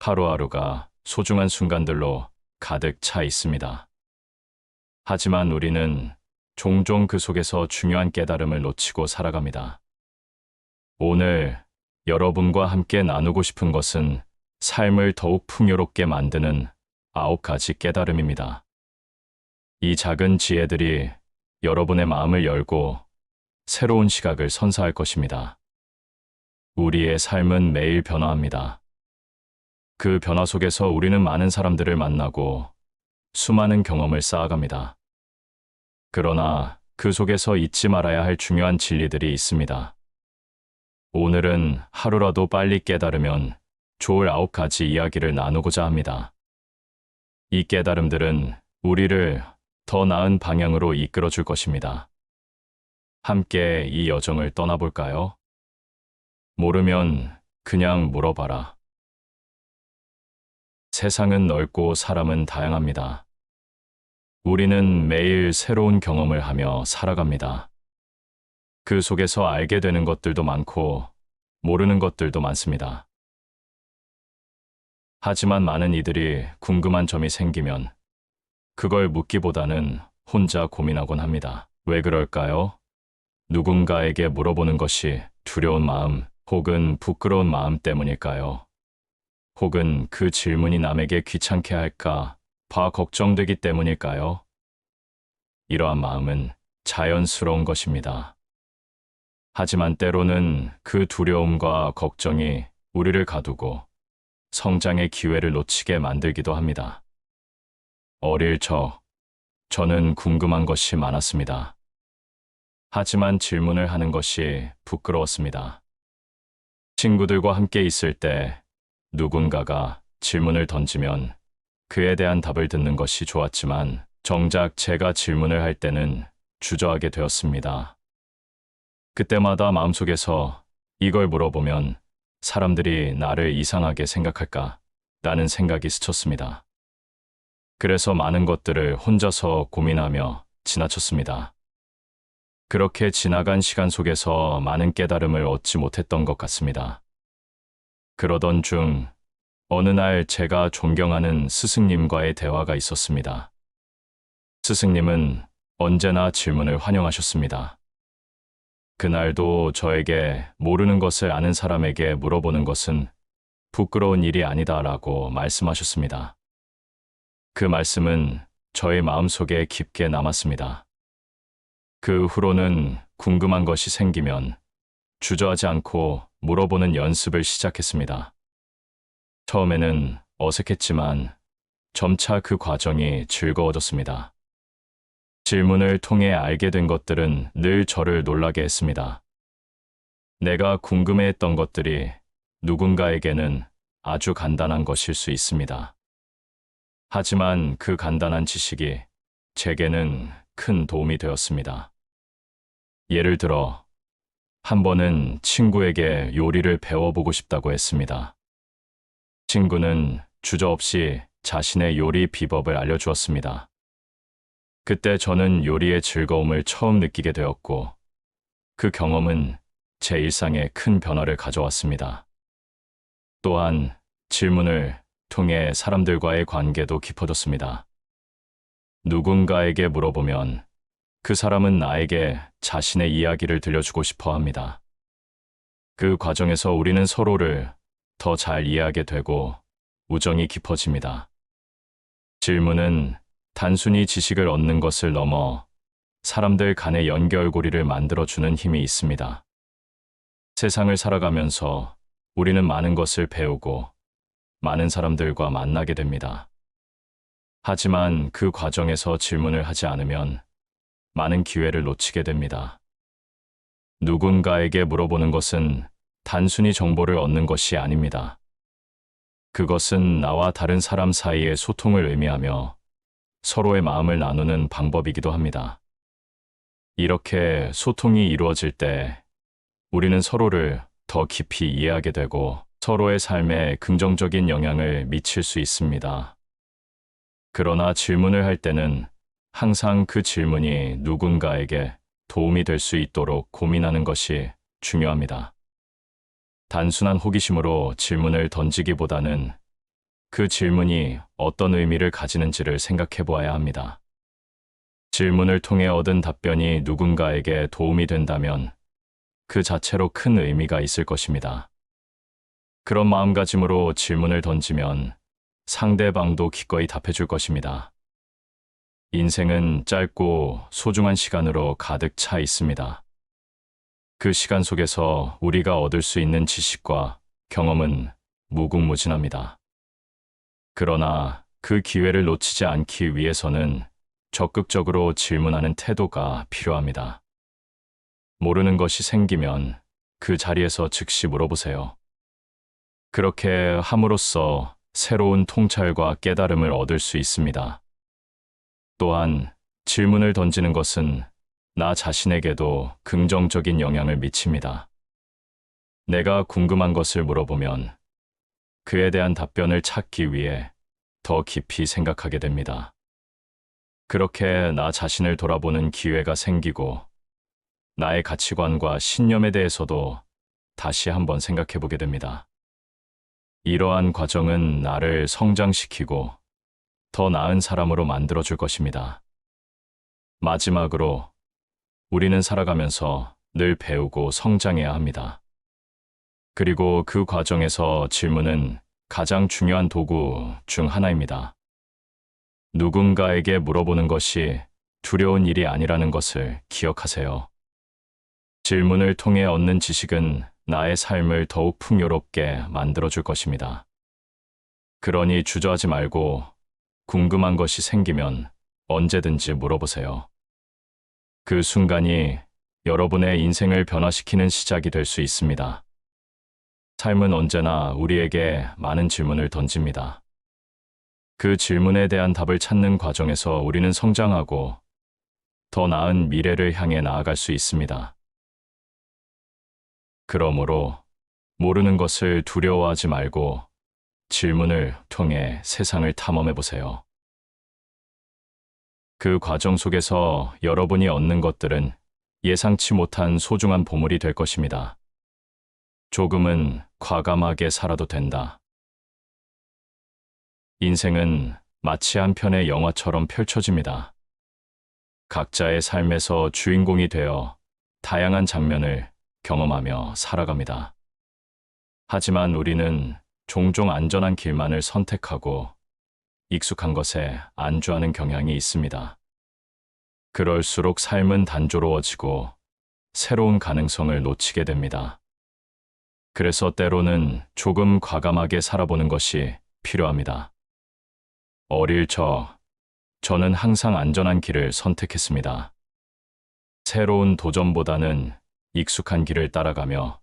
하루하루가 소중한 순간들로 가득 차 있습니다. 하지만 우리는 종종 그 속에서 중요한 깨달음을 놓치고 살아갑니다. 오늘 여러분과 함께 나누고 싶은 것은 삶을 더욱 풍요롭게 만드는 9가지 깨달음입니다. 이 작은 지혜들이 여러분의 마음을 열고 새로운 시각을 선사할 것입니다. 우리의 삶은 매일 변화합니다. 그 변화 속에서 우리는 많은 사람들을 만나고 수많은 경험을 쌓아갑니다. 그러나 그 속에서 잊지 말아야 할 중요한 진리들이 있습니다. 오늘은 하루라도 빨리 깨달으면 좋을 9가지 이야기를 나누고자 합니다. 이 깨달음들은 우리를 더 나은 방향으로 이끌어 줄 것입니다. 함께 이 여정을 떠나볼까요? 모르면 그냥 물어봐라. 세상은 넓고 사람은 다양합니다. 우리는 매일 새로운 경험을 하며 살아갑니다. 그 속에서 알게 되는 것들도 많고 모르는 것들도 많습니다. 하지만 많은 이들이 궁금한 점이 생기면 그걸 묻기보다는 혼자 고민하곤 합니다. 왜 그럴까요? 누군가에게 물어보는 것이 두려운 마음 혹은 부끄러운 마음 때문일까요? 혹은 그 질문이 남에게 귀찮게 할까 봐 걱정되기 때문일까요? 이러한 마음은 자연스러운 것입니다. 하지만 때로는 그 두려움과 걱정이 우리를 가두고 성장의 기회를 놓치게 만들기도 합니다. 어릴 적, 저는 궁금한 것이 많았습니다. 하지만 질문을 하는 것이 부끄러웠습니다. 친구들과 함께 있을 때 누군가가 질문을 던지면 그에 대한 답을 듣는 것이 좋았지만 정작 제가 질문을 할 때는 주저하게 되었습니다. 그때마다 마음속에서 이걸 물어보면 사람들이 나를 이상하게 생각할까? 라는 생각이 스쳤습니다. 그래서 많은 것들을 혼자서 고민하며 지나쳤습니다. 그렇게 지나간 시간 속에서 많은 깨달음을 얻지 못했던 것 같습니다. 그러던 중 어느 날 제가 존경하는 스승님과의 대화가 있었습니다. 스승님은 언제나 질문을 환영하셨습니다. 그날도 저에게 모르는 것을 아는 사람에게 물어보는 것은 부끄러운 일이 아니다라고 말씀하셨습니다. 그 말씀은 저의 마음속에 깊게 남았습니다. 그 후로는 궁금한 것이 생기면 주저하지 않고 물어보는 연습을 시작했습니다. 처음에는 어색했지만 점차 그 과정이 즐거워졌습니다. 질문을 통해 알게 된 것들은 늘 저를 놀라게 했습니다. 내가 궁금해했던 것들이 누군가에게는 아주 간단한 것일 수 있습니다. 하지만 그 간단한 지식이 제게는 큰 도움이 되었습니다. 예를 들어, 한 번은 친구에게 요리를 배워보고 싶다고 했습니다. 친구는 주저없이 자신의 요리 비법을 알려주었습니다. 그때 저는 요리의 즐거움을 처음 느끼게 되었고, 그 경험은 제 일상에 큰 변화를 가져왔습니다. 또한 질문을 통해 사람들과의 관계도 깊어졌습니다. 누군가에게 물어보면 그 사람은 나에게 자신의 이야기를 들려주고 싶어 합니다. 그 과정에서 우리는 서로를 더 잘 이해하게 되고 우정이 깊어집니다. 질문은 단순히 지식을 얻는 것을 넘어 사람들 간의 연결고리를 만들어주는 힘이 있습니다. 세상을 살아가면서 우리는 많은 것을 배우고 많은 사람들과 만나게 됩니다. 하지만 그 과정에서 질문을 하지 않으면 많은 기회를 놓치게 됩니다. 누군가에게 물어보는 것은 단순히 정보를 얻는 것이 아닙니다. 그것은 나와 다른 사람 사이의 소통을 의미하며 서로의 마음을 나누는 방법이기도 합니다. 이렇게 소통이 이루어질 때 우리는 서로를 더 깊이 이해하게 되고 서로의 삶에 긍정적인 영향을 미칠 수 있습니다. 그러나 질문을 할 때는 항상 그 질문이 누군가에게 도움이 될 수 있도록 고민하는 것이 중요합니다. 단순한 호기심으로 질문을 던지기보다는 그 질문이 어떤 의미를 가지는지를 생각해 보아야 합니다. 질문을 통해 얻은 답변이 누군가에게 도움이 된다면 그 자체로 큰 의미가 있을 것입니다. 그런 마음가짐으로 질문을 던지면 상대방도 기꺼이 답해줄 것입니다. 인생은 짧고 소중한 시간으로 가득 차 있습니다. 그 시간 속에서 우리가 얻을 수 있는 지식과 경험은 무궁무진합니다. 그러나 그 기회를 놓치지 않기 위해서는 적극적으로 질문하는 태도가 필요합니다. 모르는 것이 생기면 그 자리에서 즉시 물어보세요. 그렇게 함으로써 새로운 통찰과 깨달음을 얻을 수 있습니다. 또한 질문을 던지는 것은 나 자신에게도 긍정적인 영향을 미칩니다. 내가 궁금한 것을 물어보면 그에 대한 답변을 찾기 위해 더 깊이 생각하게 됩니다. 그렇게 나 자신을 돌아보는 기회가 생기고 나의 가치관과 신념에 대해서도 다시 한번 생각해 보게 됩니다. 이러한 과정은 나를 성장시키고 더 나은 사람으로 만들어줄 것입니다. 마지막으로 우리는 살아가면서 늘 배우고 성장해야 합니다. 그리고 그 과정에서 질문은 가장 중요한 도구 중 하나입니다. 누군가에게 물어보는 것이 두려운 일이 아니라는 것을 기억하세요. 질문을 통해 얻는 지식은 나의 삶을 더욱 풍요롭게 만들어줄 것입니다. 그러니 주저하지 말고 궁금한 것이 생기면 언제든지 물어보세요. 그 순간이 여러분의 인생을 변화시키는 시작이 될 수 있습니다. 삶은 언제나 우리에게 많은 질문을 던집니다. 그 질문에 대한 답을 찾는 과정에서 우리는 성장하고 더 나은 미래를 향해 나아갈 수 있습니다. 그러므로 모르는 것을 두려워하지 말고 질문을 통해 세상을 탐험해 보세요. 그 과정 속에서 여러분이 얻는 것들은 예상치 못한 소중한 보물이 될 것입니다. 조금은 과감하게 살아도 된다. 인생은 마치 한 편의 영화처럼 펼쳐집니다. 각자의 삶에서 주인공이 되어 다양한 장면을 경험하며 살아갑니다. 하지만 우리는 종종 안전한 길만을 선택하고 익숙한 것에 안주하는 경향이 있습니다. 그럴수록 삶은 단조로워지고 새로운 가능성을 놓치게 됩니다. 그래서 때로는 조금 과감하게 살아보는 것이 필요합니다. 어릴 저는 항상 안전한 길을 선택했습니다. 새로운 도전보다는 익숙한 길을 따라가며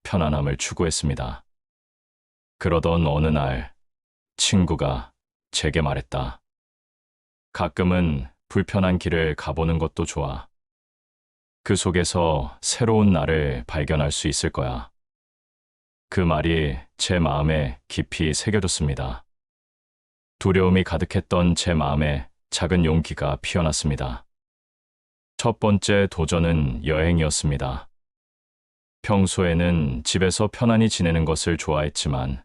편안함을 추구했습니다. 그러던 어느 날 친구가 제게 말했다. 가끔은 불편한 길을 가보는 것도 좋아. 그 속에서 새로운 나를 발견할 수 있을 거야. 그 말이 제 마음에 깊이 새겨졌습니다. 두려움이 가득했던 제 마음에 작은 용기가 피어났습니다. 첫 번째 도전은 여행이었습니다. 평소에는 집에서 편안히 지내는 것을 좋아했지만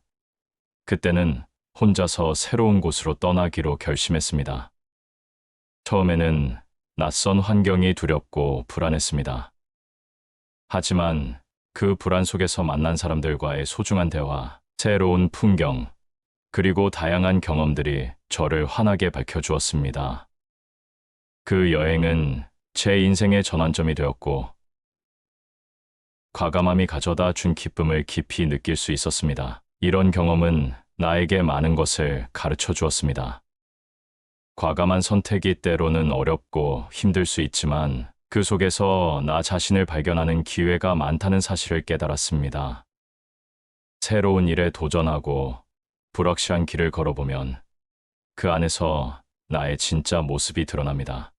그때는 혼자서 새로운 곳으로 떠나기로 결심했습니다. 처음에는 낯선 환경이 두렵고 불안했습니다. 하지만 그 불안 속에서 만난 사람들과의 소중한 대화, 새로운 풍경, 그리고 다양한 경험들이 저를 환하게 밝혀주었습니다. 그 여행은 제 인생의 전환점이 되었고, 과감함이 가져다 준 기쁨을 깊이 느낄 수 있었습니다. 이런 경험은 나에게 많은 것을 가르쳐 주었습니다. 과감한 선택이 때로는 어렵고 힘들 수 있지만 그 속에서 나 자신을 발견하는 기회가 많다는 사실을 깨달았습니다. 새로운 일에 도전하고 불확실한 길을 걸어보면 그 안에서 나의 진짜 모습이 드러납니다.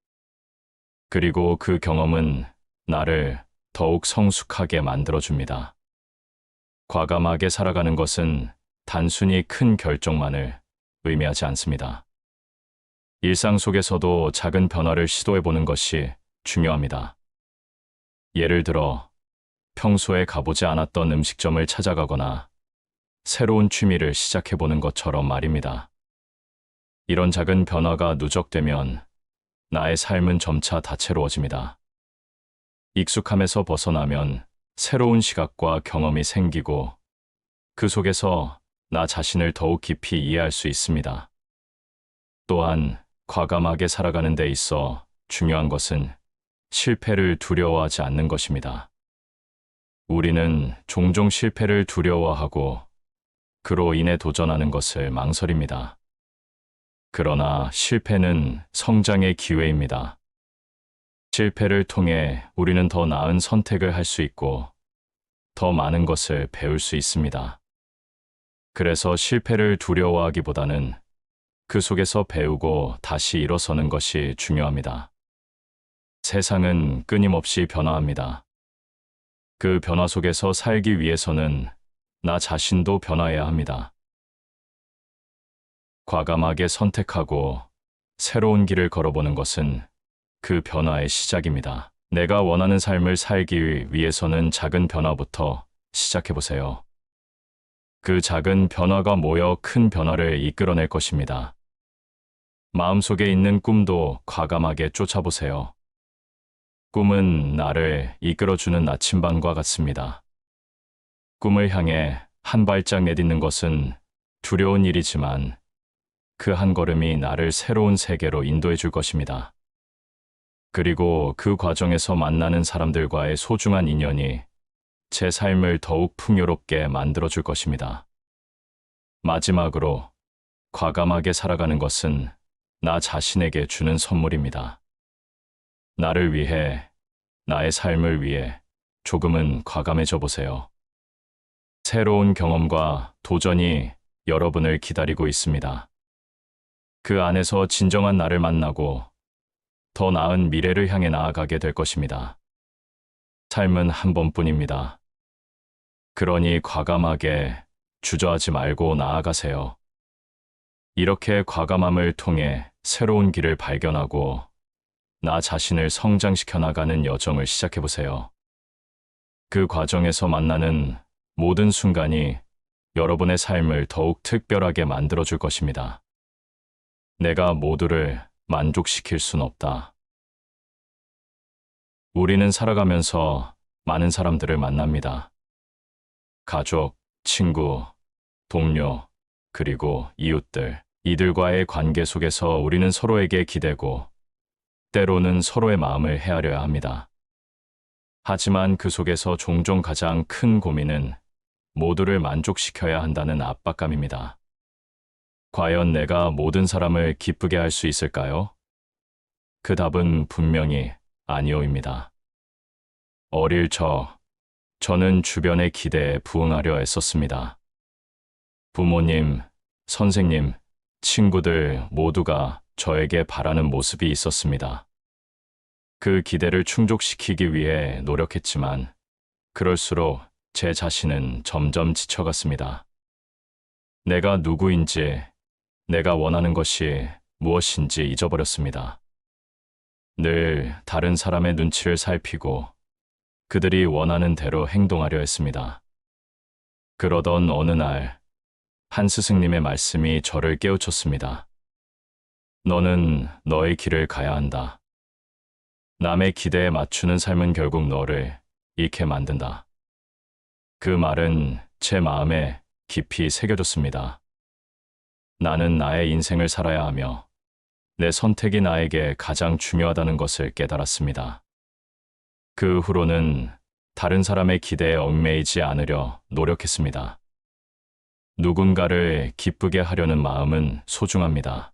그리고 그 경험은 나를 더욱 성숙하게 만들어줍니다. 과감하게 살아가는 것은 단순히 큰 결정만을 의미하지 않습니다. 일상 속에서도 작은 변화를 시도해보는 것이 중요합니다. 예를 들어, 평소에 가보지 않았던 음식점을 찾아가거나 새로운 취미를 시작해보는 것처럼 말입니다. 이런 작은 변화가 누적되면 나의 삶은 점차 다채로워집니다. 익숙함에서 벗어나면 새로운 시각과 경험이 생기고 그 속에서 나 자신을 더욱 깊이 이해할 수 있습니다. 또한 과감하게 살아가는 데 있어 중요한 것은 실패를 두려워하지 않는 것입니다. 우리는 종종 실패를 두려워하고 그로 인해 도전하는 것을 망설입니다. 그러나 실패는 성장의 기회입니다. 실패를 통해 우리는 더 나은 선택을 할 수 있고 더 많은 것을 배울 수 있습니다. 그래서 실패를 두려워하기보다는 그 속에서 배우고 다시 일어서는 것이 중요합니다. 세상은 끊임없이 변화합니다. 그 변화 속에서 살기 위해서는 나 자신도 변화해야 합니다. 과감하게 선택하고 새로운 길을 걸어보는 것은 그 변화의 시작입니다. 내가 원하는 삶을 살기 위해서는 작은 변화부터 시작해보세요. 그 작은 변화가 모여 큰 변화를 이끌어낼 것입니다. 마음속에 있는 꿈도 과감하게 쫓아보세요. 꿈은 나를 이끌어주는 나침반과 같습니다. 꿈을 향해 한 발짝 내딛는 것은 두려운 일이지만 그 한 걸음이 나를 새로운 세계로 인도해 줄 것입니다. 그리고 그 과정에서 만나는 사람들과의 소중한 인연이 제 삶을 더욱 풍요롭게 만들어 줄 것입니다. 마지막으로 과감하게 살아가는 것은 나 자신에게 주는 선물입니다. 나를 위해, 나의 삶을 위해 조금은 과감해져 보세요. 새로운 경험과 도전이 여러분을 기다리고 있습니다. 그 안에서 진정한 나를 만나고 더 나은 미래를 향해 나아가게 될 것입니다. 삶은 한 번뿐입니다. 그러니 과감하게 주저하지 말고 나아가세요. 이렇게 과감함을 통해 새로운 길을 발견하고 나 자신을 성장시켜 나가는 여정을 시작해보세요. 그 과정에서 만나는 모든 순간이 여러분의 삶을 더욱 특별하게 만들어줄 것입니다. 내가 모두를 만족시킬 순 없다. 우리는 살아가면서 많은 사람들을 만납니다. 가족, 친구, 동료, 그리고 이웃들. 이들과의 관계 속에서 우리는 서로에게 기대고 때로는 서로의 마음을 헤아려야 합니다. 하지만 그 속에서 종종 가장 큰 고민은 모두를 만족시켜야 한다는 압박감입니다. 과연 내가 모든 사람을 기쁘게 할 수 있을까요? 그 답은 분명히 아니오입니다. 어릴 저는 주변의 기대에 부응하려 애썼습니다. 부모님, 선생님, 친구들 모두가 저에게 바라는 모습이 있었습니다. 그 기대를 충족시키기 위해 노력했지만 그럴수록 제 자신은 점점 지쳐갔습니다. 내가 누구인지, 내가 원하는 것이 무엇인지 잊어버렸습니다. 늘 다른 사람의 눈치를 살피고 그들이 원하는 대로 행동하려 했습니다. 그러던 어느 날, 한 스승님의 말씀이 저를 깨우쳤습니다. 너는 너의 길을 가야 한다. 남의 기대에 맞추는 삶은 결국 너를 잃게 만든다. 그 말은 제 마음에 깊이 새겨졌습니다. 나는 나의 인생을 살아야 하며 내 선택이 나에게 가장 중요하다는 것을 깨달았습니다. 그 후로는 다른 사람의 기대에 얽매이지 않으려 노력했습니다. 누군가를 기쁘게 하려는 마음은 소중합니다.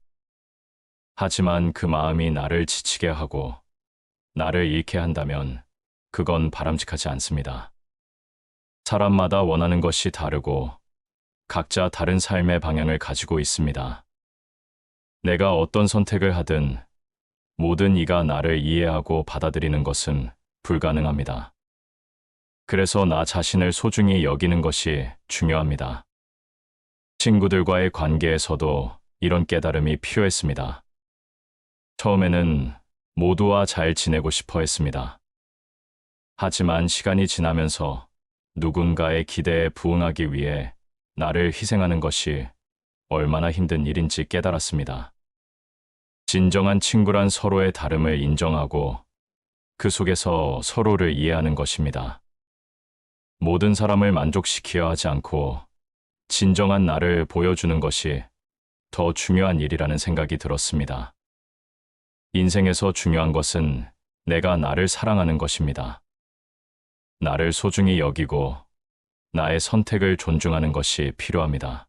하지만 그 마음이 나를 지치게 하고 나를 잃게 한다면 그건 바람직하지 않습니다. 사람마다 원하는 것이 다르고 각자 다른 삶의 방향을 가지고 있습니다. 내가 어떤 선택을 하든 모든 이가 나를 이해하고 받아들이는 것은 불가능합니다. 그래서 나 자신을 소중히 여기는 것이 중요합니다. 친구들과의 관계에서도 이런 깨달음이 필요했습니다. 처음에는 모두와 잘 지내고 싶어 했습니다. 하지만 시간이 지나면서 누군가의 기대에 부응하기 위해 나를 희생하는 것이 얼마나 힘든 일인지 깨달았습니다. 진정한 친구란 서로의 다름을 인정하고 그 속에서 서로를 이해하는 것입니다. 모든 사람을 만족시켜야 하지 않고 진정한 나를 보여주는 것이 더 중요한 일이라는 생각이 들었습니다. 인생에서 중요한 것은 내가 나를 사랑하는 것입니다. 나를 소중히 여기고 나의 선택을 존중하는 것이 필요합니다.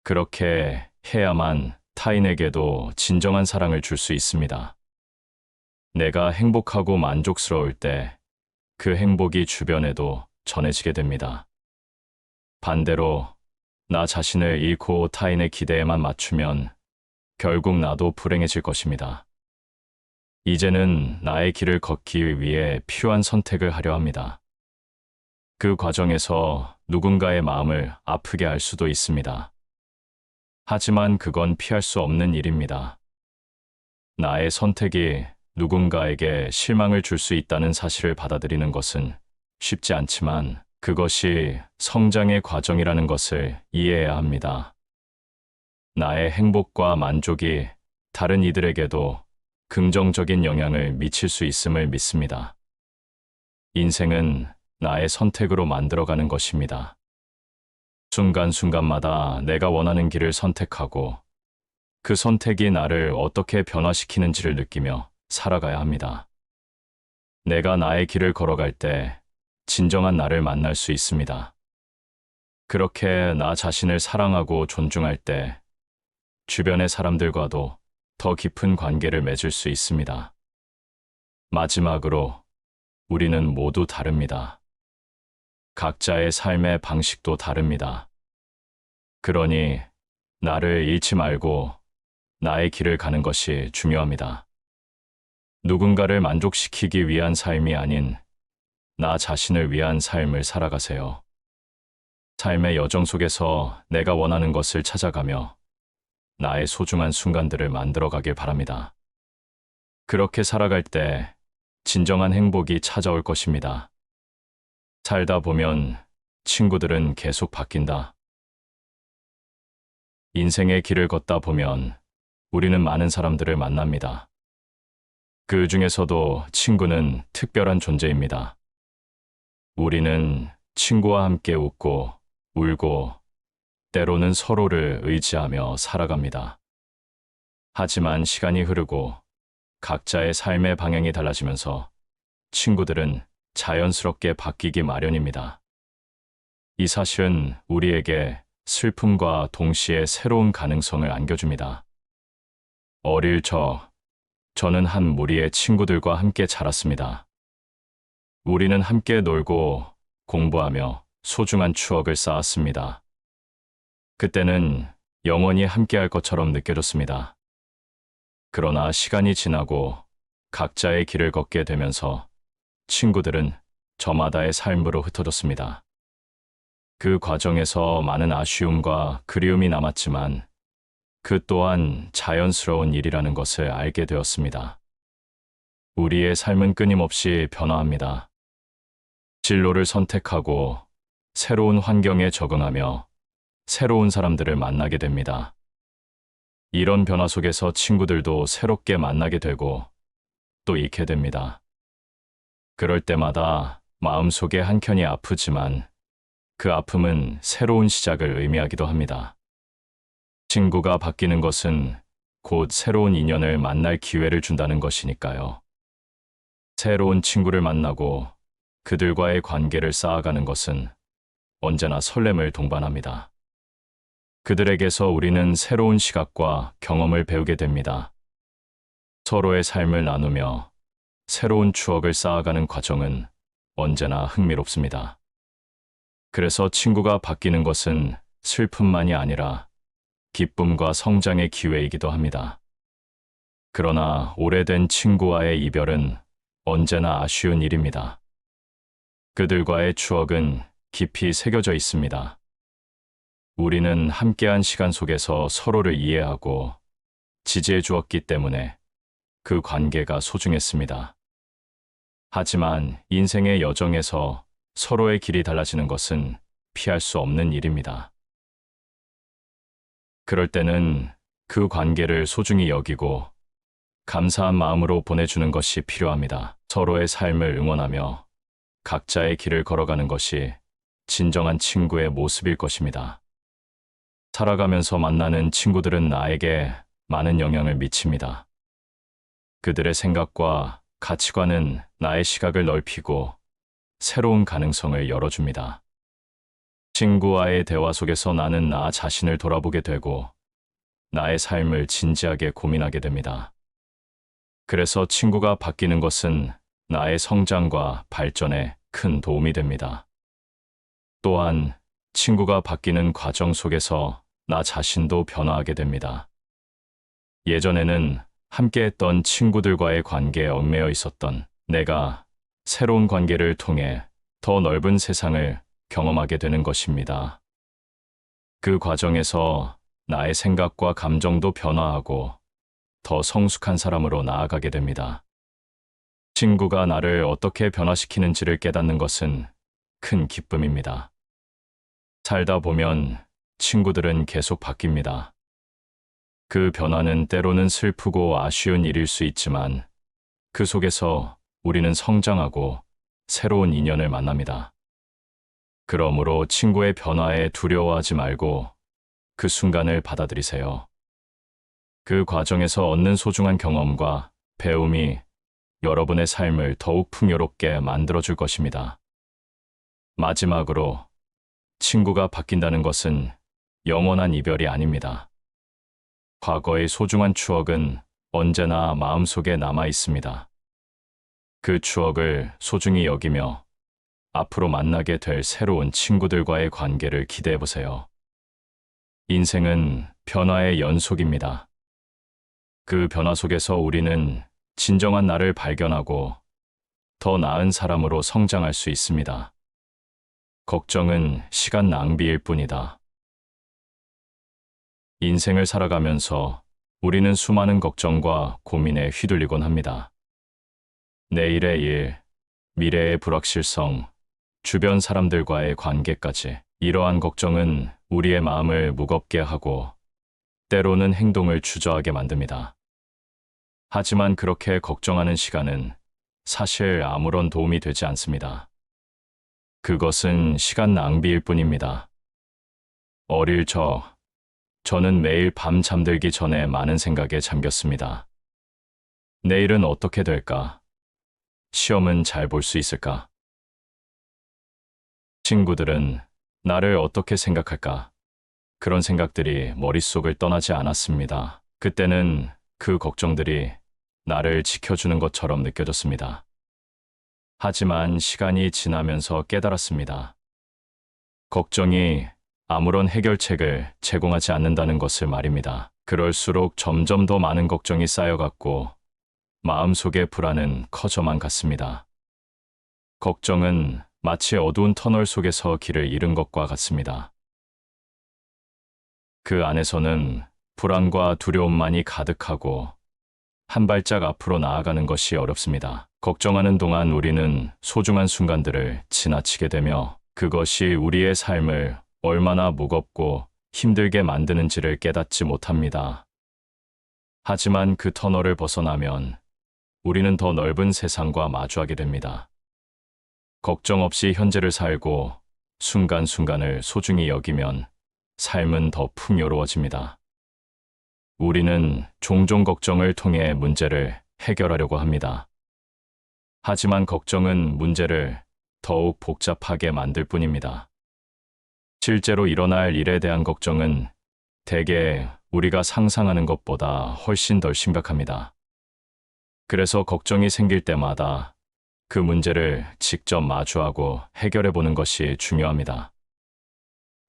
그렇게 해야만 타인에게도 진정한 사랑을 줄 수 있습니다. 내가 행복하고 만족스러울 때 그 행복이 주변에도 전해지게 됩니다. 반대로 나 자신을 잃고 타인의 기대에만 맞추면 결국 나도 불행해질 것입니다. 이제는 나의 길을 걷기 위해 필요한 선택을 하려 합니다. 그 과정에서 누군가의 마음을 아프게 할 수도 있습니다. 하지만 그건 피할 수 없는 일입니다. 나의 선택이 누군가에게 실망을 줄 수 있다는 사실을 받아들이는 것은 쉽지 않지만 그것이 성장의 과정이라는 것을 이해해야 합니다. 나의 행복과 만족이 다른 이들에게도 긍정적인 영향을 미칠 수 있음을 믿습니다. 인생은 나의 선택으로 만들어가는 것입니다. 순간순간마다 내가 원하는 길을 선택하고 그 선택이 나를 어떻게 변화시키는지를 느끼며 살아가야 합니다. 내가 나의 길을 걸어갈 때 진정한 나를 만날 수 있습니다. 그렇게 나 자신을 사랑하고 존중할 때 주변의 사람들과도 더 깊은 관계를 맺을 수 있습니다. 마지막으로 우리는 모두 다릅니다. 각자의 삶의 방식도 다릅니다. 그러니 나를 잃지 말고 나의 길을 가는 것이 중요합니다. 누군가를 만족시키기 위한 삶이 아닌 나 자신을 위한 삶을 살아가세요. 삶의 여정 속에서 내가 원하는 것을 찾아가며 나의 소중한 순간들을 만들어가길 바랍니다. 그렇게 살아갈 때 진정한 행복이 찾아올 것입니다. 살다 보면 친구들은 계속 바뀐다. 인생의 길을 걷다 보면 우리는 많은 사람들을 만납니다. 그 중에서도 친구는 특별한 존재입니다. 우리는 친구와 함께 웃고 울고 때로는 서로를 의지하며 살아갑니다. 하지만 시간이 흐르고 각자의 삶의 방향이 달라지면서 친구들은 자연스럽게 바뀌기 마련입니다. 이 사실은 우리에게 슬픔과 동시에 새로운 가능성을 안겨줍니다. 어릴 저는 한 무리의 친구들과 함께 자랐습니다. 우리는 함께 놀고 공부하며 소중한 추억을 쌓았습니다. 그때는 영원히 함께할 것처럼 느껴졌습니다. 그러나 시간이 지나고 각자의 길을 걷게 되면서 친구들은 저마다의 삶으로 흩어졌습니다. 그 과정에서 많은 아쉬움과 그리움이 남았지만 그 또한 자연스러운 일이라는 것을 알게 되었습니다. 우리의 삶은 끊임없이 변화합니다. 진로를 선택하고 새로운 환경에 적응하며 새로운 사람들을 만나게 됩니다. 이런 변화 속에서 친구들도 새롭게 만나게 되고 또 잃게 됩니다. 그럴 때마다 마음속에 한켠이 아프지만 그 아픔은 새로운 시작을 의미하기도 합니다. 친구가 바뀌는 것은 곧 새로운 인연을 만날 기회를 준다는 것이니까요. 새로운 친구를 만나고 그들과의 관계를 쌓아가는 것은 언제나 설렘을 동반합니다. 그들에게서 우리는 새로운 시각과 경험을 배우게 됩니다. 서로의 삶을 나누며 새로운 추억을 쌓아가는 과정은 언제나 흥미롭습니다. 그래서 친구가 바뀌는 것은 슬픔만이 아니라 기쁨과 성장의 기회이기도 합니다. 그러나 오래된 친구와의 이별은 언제나 아쉬운 일입니다. 그들과의 추억은 깊이 새겨져 있습니다. 우리는 함께한 시간 속에서 서로를 이해하고 지지해 주었기 때문에 그 관계가 소중했습니다. 하지만 인생의 여정에서 서로의 길이 달라지는 것은 피할 수 없는 일입니다. 그럴 때는 그 관계를 소중히 여기고 감사한 마음으로 보내주는 것이 필요합니다. 서로의 삶을 응원하며 각자의 길을 걸어가는 것이 진정한 친구의 모습일 것입니다. 살아가면서 만나는 친구들은 나에게 많은 영향을 미칩니다. 그들의 생각과 가치관은 나의 시각을 넓히고 새로운 가능성을 열어줍니다. 친구와의 대화 속에서 나는 나 자신을 돌아보게 되고 나의 삶을 진지하게 고민하게 됩니다. 그래서 친구가 바뀌는 것은 나의 성장과 발전에 큰 도움이 됩니다. 또한 친구가 바뀌는 과정 속에서 나 자신도 변화하게 됩니다. 예전에는 함께했던 친구들과의 관계에 얽매여 있었던 내가 새로운 관계를 통해 더 넓은 세상을 경험하게 되는 것입니다. 그 과정에서 나의 생각과 감정도 변화하고 더 성숙한 사람으로 나아가게 됩니다. 친구가 나를 어떻게 변화시키는지를 깨닫는 것은 큰 기쁨입니다. 살다 보면 친구들은 계속 바뀝니다. 그 변화는 때로는 슬프고 아쉬운 일일 수 있지만 그 속에서 우리는 성장하고 새로운 인연을 만납니다. 그러므로 친구의 변화에 두려워하지 말고 그 순간을 받아들이세요. 그 과정에서 얻는 소중한 경험과 배움이 여러분의 삶을 더욱 풍요롭게 만들어줄 것입니다. 마지막으로 친구가 바뀐다는 것은 영원한 이별이 아닙니다. 과거의 소중한 추억은 언제나 마음속에 남아 있습니다. 그 추억을 소중히 여기며 앞으로 만나게 될 새로운 친구들과의 관계를 기대해 보세요. 인생은 변화의 연속입니다. 그 변화 속에서 우리는 진정한 나를 발견하고 더 나은 사람으로 성장할 수 있습니다. 걱정은 시간 낭비일 뿐이다. 인생을 살아가면서 우리는 수많은 걱정과 고민에 휘둘리곤 합니다. 내일의 일, 미래의 불확실성, 주변 사람들과의 관계까지 이러한 걱정은 우리의 마음을 무겁게 하고 때로는 행동을 주저하게 만듭니다. 하지만 그렇게 걱정하는 시간은 사실 아무런 도움이 되지 않습니다. 그것은 시간 낭비일 뿐입니다. 어릴 저는 매일 밤 잠들기 전에 많은 생각에 잠겼습니다. 내일은 어떻게 될까? 시험은 잘 볼 수 있을까? 친구들은 나를 어떻게 생각할까? 그런 생각들이 머릿속을 떠나지 않았습니다. 그때는 그 걱정들이 나를 지켜주는 것처럼 느껴졌습니다. 하지만 시간이 지나면서 깨달았습니다. 걱정이 아무런 해결책을 제공하지 않는다는 것을 말입니다. 그럴수록 점점 더 많은 걱정이 쌓여갔고 마음속의 불안은 커져만 갔습니다. 걱정은 마치 어두운 터널 속에서 길을 잃은 것과 같습니다. 그 안에서는 불안과 두려움만이 가득하고 한 발짝 앞으로 나아가는 것이 어렵습니다. 걱정하는 동안 우리는 소중한 순간들을 지나치게 되며 그것이 우리의 삶을 얼마나 무겁고 힘들게 만드는지를 깨닫지 못합니다. 하지만 그 터널을 벗어나면 우리는 더 넓은 세상과 마주하게 됩니다. 걱정 없이 현재를 살고 순간순간을 소중히 여기면 삶은 더 풍요로워집니다. 우리는 종종 걱정을 통해 문제를 해결하려고 합니다. 하지만 걱정은 문제를 더욱 복잡하게 만들 뿐입니다. 실제로 일어날 일에 대한 걱정은 대개 우리가 상상하는 것보다 훨씬 덜 심각합니다. 그래서 걱정이 생길 때마다 그 문제를 직접 마주하고 해결해 보는 것이 중요합니다.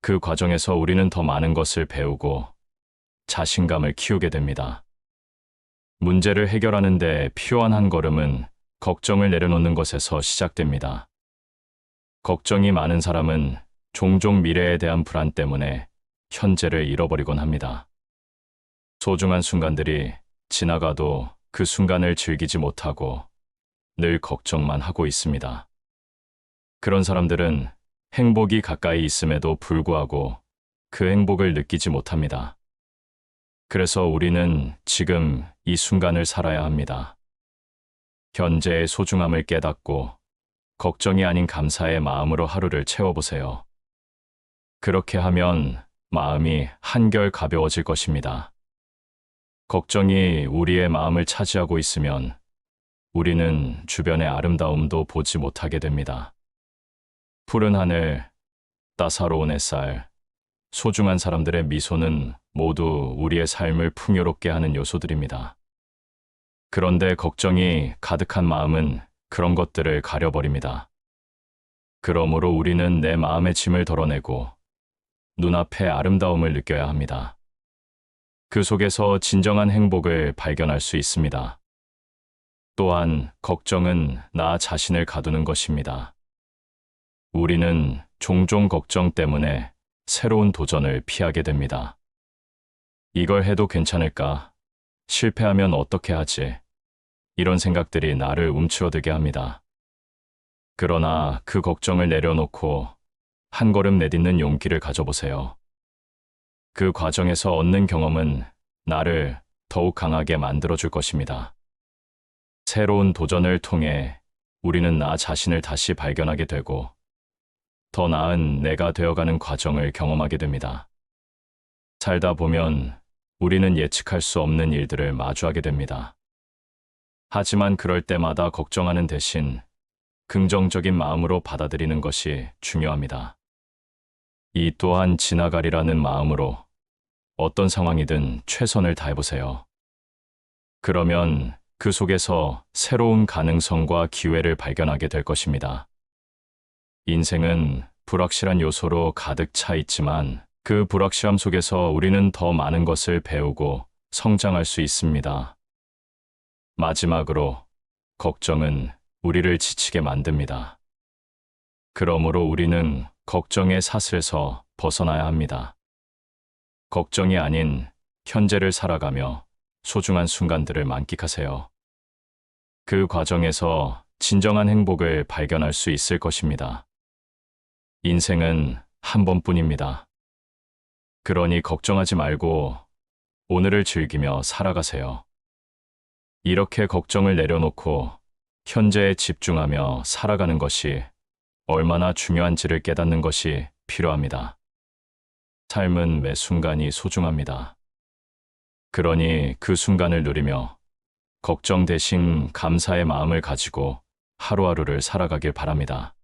그 과정에서 우리는 더 많은 것을 배우고 자신감을 키우게 됩니다. 문제를 해결하는 데 필요한 한 걸음은 걱정을 내려놓는 것에서 시작됩니다. 걱정이 많은 사람은 종종 미래에 대한 불안 때문에 현재를 잃어버리곤 합니다. 소중한 순간들이 지나가도 그 순간을 즐기지 못하고 늘 걱정만 하고 있습니다. 그런 사람들은 행복이 가까이 있음에도 불구하고 그 행복을 느끼지 못합니다. 그래서 우리는 지금 이 순간을 살아야 합니다. 현재의 소중함을 깨닫고 걱정이 아닌 감사의 마음으로 하루를 채워보세요. 그렇게 하면 마음이 한결 가벼워질 것입니다. 걱정이 우리의 마음을 차지하고 있으면 우리는 주변의 아름다움도 보지 못하게 됩니다. 푸른 하늘, 따사로운 햇살, 소중한 사람들의 미소는 모두 우리의 삶을 풍요롭게 하는 요소들입니다. 그런데 걱정이 가득한 마음은 그런 것들을 가려버립니다. 그러므로 우리는 내 마음의 짐을 덜어내고 눈앞의 아름다움을 느껴야 합니다. 그 속에서 진정한 행복을 발견할 수 있습니다. 또한 걱정은 나 자신을 가두는 것입니다. 우리는 종종 걱정 때문에 새로운 도전을 피하게 됩니다. 이걸 해도 괜찮을까? 실패하면 어떻게 하지? 이런 생각들이 나를 움츠러들게 합니다. 그러나 그 걱정을 내려놓고 한 걸음 내딛는 용기를 가져보세요. 그 과정에서 얻는 경험은 나를 더욱 강하게 만들어줄 것입니다. 새로운 도전을 통해 우리는 나 자신을 다시 발견하게 되고 더 나은 내가 되어가는 과정을 경험하게 됩니다. 살다 보면 우리는 예측할 수 없는 일들을 마주하게 됩니다. 하지만 그럴 때마다 걱정하는 대신 긍정적인 마음으로 받아들이는 것이 중요합니다. 이 또한 지나가리라는 마음으로 어떤 상황이든 최선을 다해보세요. 그러면 그 속에서 새로운 가능성과 기회를 발견하게 될 것입니다. 인생은 불확실한 요소로 가득 차 있지만 그 불확실함 속에서 우리는 더 많은 것을 배우고 성장할 수 있습니다. 마지막으로, 걱정은 우리를 지치게 만듭니다. 그러므로 우리는 걱정의 사슬에서 벗어나야 합니다. 걱정이 아닌 현재를 살아가며 소중한 순간들을 만끽하세요. 그 과정에서 진정한 행복을 발견할 수 있을 것입니다. 인생은 한 번뿐입니다. 그러니 걱정하지 말고 오늘을 즐기며 살아가세요. 이렇게 걱정을 내려놓고 현재에 집중하며 살아가는 것이 얼마나 중요한지를 깨닫는 것이 필요합니다. 삶은 매 순간이 소중합니다. 그러니 그 순간을 누리며 걱정 대신 감사의 마음을 가지고 하루하루를 살아가길 바랍니다.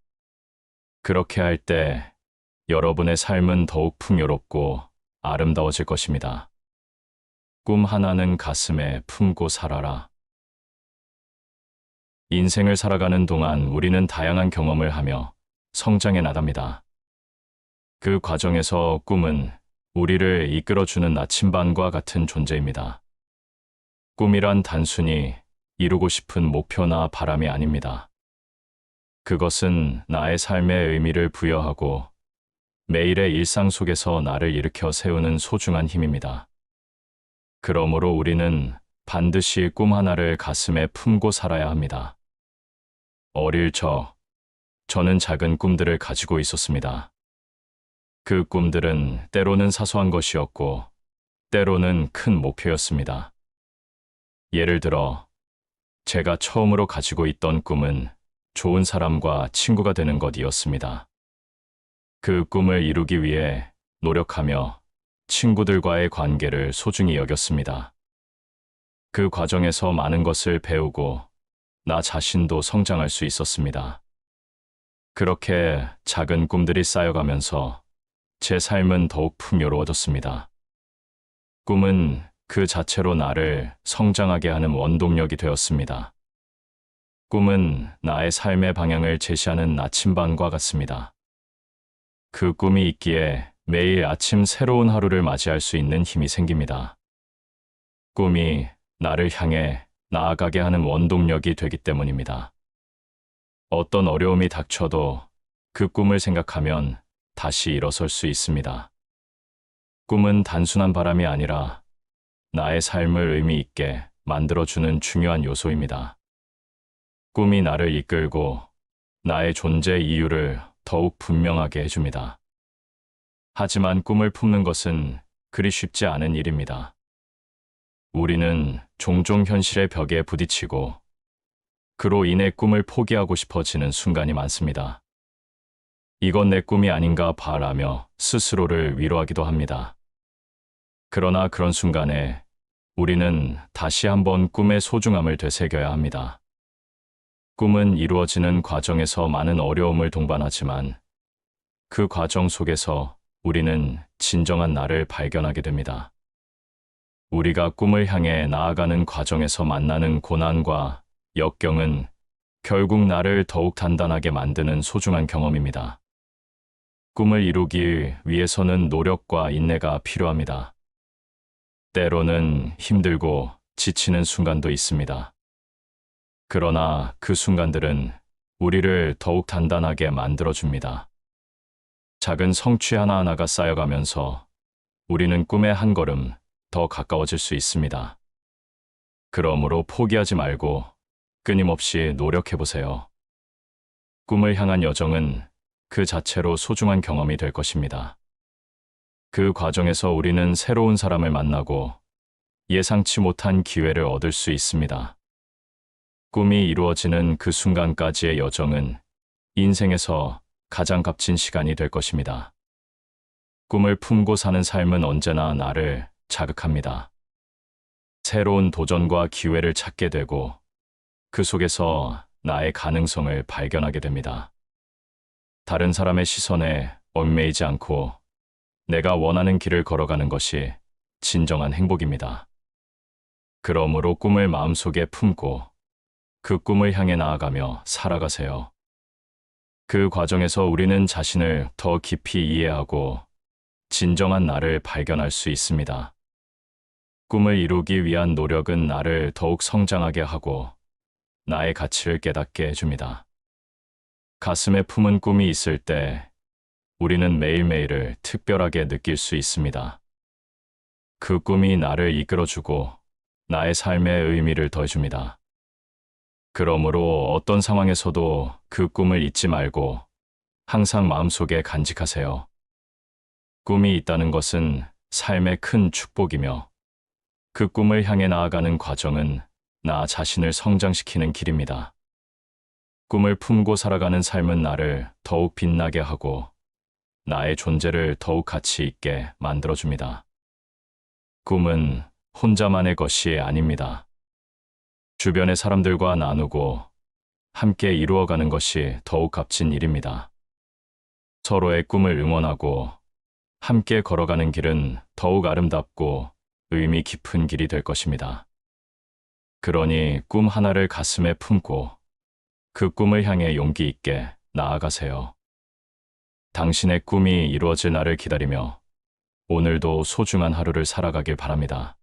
그렇게 할 때 여러분의 삶은 더욱 풍요롭고 아름다워질 것입니다. 꿈 하나는 가슴에 품고 살아라. 인생을 살아가는 동안 우리는 다양한 경험을 하며 성장해 나갑니다. 그 과정에서 꿈은 우리를 이끌어주는 나침반과 같은 존재입니다. 꿈이란 단순히 이루고 싶은 목표나 바람이 아닙니다. 그것은 나의 삶에 의미를 부여하고 매일의 일상 속에서 나를 일으켜 세우는 소중한 힘입니다. 그러므로 우리는 반드시 꿈 하나를 가슴에 품고 살아야 합니다. 어릴 적, 저는 작은 꿈들을 가지고 있었습니다. 그 꿈들은 때로는 사소한 것이었고, 때로는 큰 목표였습니다. 예를 들어, 제가 처음으로 가지고 있던 꿈은 좋은 사람과 친구가 되는 것이었습니다. 그 꿈을 이루기 위해 노력하며 친구들과의 관계를 소중히 여겼습니다. 그 과정에서 많은 것을 배우고 나 자신도 성장할 수 있었습니다. 그렇게 작은 꿈들이 쌓여가면서 제 삶은 더욱 풍요로워졌습니다. 꿈은 그 자체로 나를 성장하게 하는 원동력이 되었습니다. 꿈은 나의 삶의 방향을 제시하는 나침반과 같습니다. 그 꿈이 있기에 매일 아침 새로운 하루를 맞이할 수 있는 힘이 생깁니다. 꿈이 나를 향해 나아가게 하는 원동력이 되기 때문입니다. 어떤 어려움이 닥쳐도 그 꿈을 생각하면 다시 일어설 수 있습니다. 꿈은 단순한 바람이 아니라 나의 삶을 의미 있게 만들어주는 중요한 요소입니다. 꿈이 나를 이끌고 나의 존재 이유를 더욱 분명하게 해줍니다. 하지만 꿈을 품는 것은 그리 쉽지 않은 일입니다. 우리는 종종 현실의 벽에 부딪히고 그로 인해 꿈을 포기하고 싶어지는 순간이 많습니다. 이건 내 꿈이 아닌가 바라며 스스로를 위로하기도 합니다. 그러나 그런 순간에 우리는 다시 한번 꿈의 소중함을 되새겨야 합니다. 꿈은 이루어지는 과정에서 많은 어려움을 동반하지만 그 과정 속에서 우리는 진정한 나를 발견하게 됩니다. 우리가 꿈을 향해 나아가는 과정에서 만나는 고난과 역경은 결국 나를 더욱 단단하게 만드는 소중한 경험입니다. 꿈을 이루기 위해서는 노력과 인내가 필요합니다. 때로는 힘들고 지치는 순간도 있습니다. 그러나 그 순간들은 우리를 더욱 단단하게 만들어줍니다. 작은 성취 하나하나가 쌓여가면서 우리는 꿈에 한 걸음 더 가까워질 수 있습니다. 그러므로 포기하지 말고 끊임없이 노력해보세요. 꿈을 향한 여정은 그 자체로 소중한 경험이 될 것입니다. 그 과정에서 우리는 새로운 사람을 만나고 예상치 못한 기회를 얻을 수 있습니다. 꿈이 이루어지는 그 순간까지의 여정은 인생에서 가장 값진 시간이 될 것입니다. 꿈을 품고 사는 삶은 언제나 나를 자극합니다. 새로운 도전과 기회를 찾게 되고 그 속에서 나의 가능성을 발견하게 됩니다. 다른 사람의 시선에 얽매이지 않고 내가 원하는 길을 걸어가는 것이 진정한 행복입니다. 그러므로 꿈을 마음속에 품고 그 꿈을 향해 나아가며 살아가세요. 그 과정에서 우리는 자신을 더 깊이 이해하고 진정한 나를 발견할 수 있습니다. 꿈을 이루기 위한 노력은 나를 더욱 성장하게 하고 나의 가치를 깨닫게 해줍니다. 가슴에 품은 꿈이 있을 때 우리는 매일매일을 특별하게 느낄 수 있습니다. 그 꿈이 나를 이끌어주고 나의 삶의 의미를 더해줍니다. 그러므로 어떤 상황에서도 그 꿈을 잊지 말고 항상 마음속에 간직하세요. 꿈이 있다는 것은 삶의 큰 축복이며 그 꿈을 향해 나아가는 과정은 나 자신을 성장시키는 길입니다. 꿈을 품고 살아가는 삶은 나를 더욱 빛나게 하고 나의 존재를 더욱 가치 있게 만들어줍니다. 꿈은 혼자만의 것이 아닙니다. 주변의 사람들과 나누고 함께 이루어가는 것이 더욱 값진 일입니다. 서로의 꿈을 응원하고 함께 걸어가는 길은 더욱 아름답고 의미 깊은 길이 될 것입니다. 그러니 꿈 하나를 가슴에 품고 그 꿈을 향해 용기 있게 나아가세요. 당신의 꿈이 이루어질 날을 기다리며 오늘도 소중한 하루를 살아가길 바랍니다.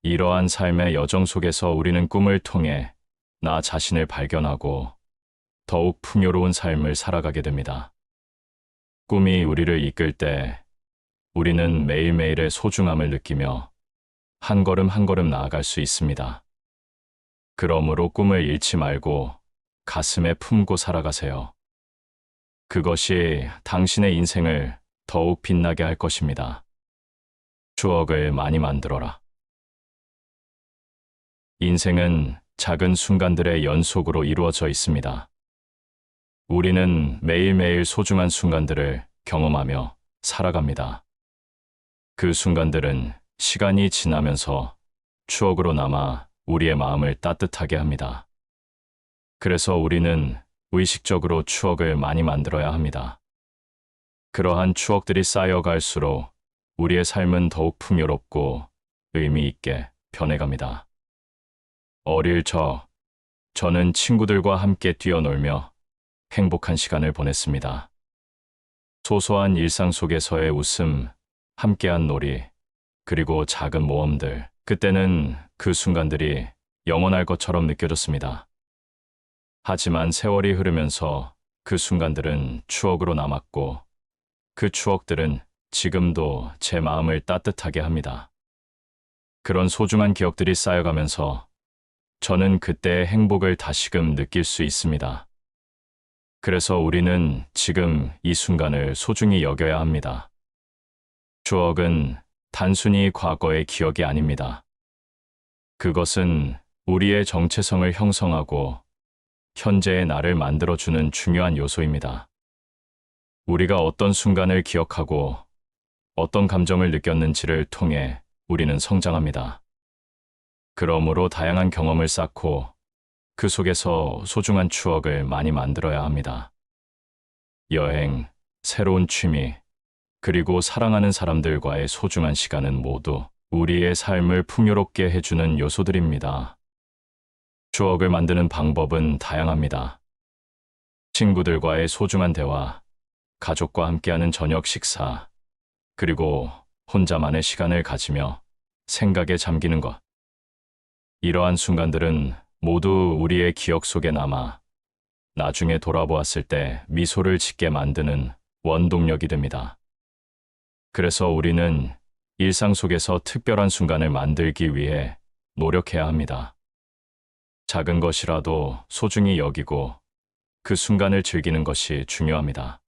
이러한 삶의 여정 속에서 우리는 꿈을 통해 나 자신을 발견하고 더욱 풍요로운 삶을 살아가게 됩니다. 꿈이 우리를 이끌 때 우리는 매일매일의 소중함을 느끼며 한 걸음 한 걸음 나아갈 수 있습니다. 그러므로 꿈을 잃지 말고 가슴에 품고 살아가세요. 그것이 당신의 인생을 더욱 빛나게 할 것입니다. 추억을 많이 만들어라. 인생은 작은 순간들의 연속으로 이루어져 있습니다. 우리는 매일매일 소중한 순간들을 경험하며 살아갑니다. 그 순간들은 시간이 지나면서 추억으로 남아 우리의 마음을 따뜻하게 합니다. 그래서 우리는 의식적으로 추억을 많이 만들어야 합니다. 그러한 추억들이 쌓여갈수록 우리의 삶은 더욱 풍요롭고 의미 있게 변해갑니다. 어릴 적, 저는 친구들과 함께 뛰어놀며 행복한 시간을 보냈습니다. 소소한 일상 속에서의 웃음, 함께한 놀이, 그리고 작은 모험들, 그때는 그 순간들이 영원할 것처럼 느껴졌습니다. 하지만 세월이 흐르면서 그 순간들은 추억으로 남았고 그 추억들은 지금도 제 마음을 따뜻하게 합니다. 그런 소중한 기억들이 쌓여가면서 저는 그때의 행복을 다시금 느낄 수 있습니다. 그래서 우리는 지금 이 순간을 소중히 여겨야 합니다. 추억은 단순히 과거의 기억이 아닙니다. 그것은 우리의 정체성을 형성하고 현재의 나를 만들어주는 중요한 요소입니다. 우리가 어떤 순간을 기억하고 어떤 감정을 느꼈는지를 통해 우리는 성장합니다. 그러므로 다양한 경험을 쌓고 그 속에서 소중한 추억을 많이 만들어야 합니다. 여행, 새로운 취미, 그리고 사랑하는 사람들과의 소중한 시간은 모두 우리의 삶을 풍요롭게 해주는 요소들입니다. 추억을 만드는 방법은 다양합니다. 친구들과의 소중한 대화, 가족과 함께하는 저녁 식사, 그리고 혼자만의 시간을 가지며 생각에 잠기는 것. 이러한 순간들은 모두 우리의 기억 속에 남아 나중에 돌아보았을 때 미소를 짓게 만드는 원동력이 됩니다. 그래서 우리는 일상 속에서 특별한 순간을 만들기 위해 노력해야 합니다. 작은 것이라도 소중히 여기고 그 순간을 즐기는 것이 중요합니다.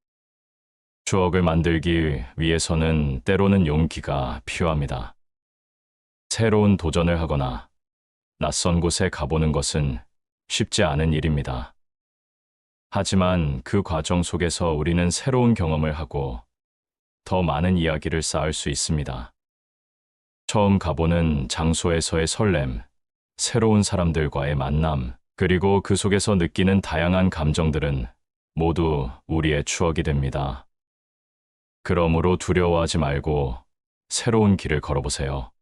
추억을 만들기 위해서는 때로는 용기가 필요합니다. 새로운 도전을 하거나 낯선 곳에 가보는 것은 쉽지 않은 일입니다. 하지만 그 과정 속에서 우리는 새로운 경험을 하고 더 많은 이야기를 쌓을 수 있습니다. 처음 가보는 장소에서의 설렘, 새로운 사람들과의 만남, 그리고 그 속에서 느끼는 다양한 감정들은 모두 우리의 추억이 됩니다. 그러므로 두려워하지 말고 새로운 길을 걸어보세요.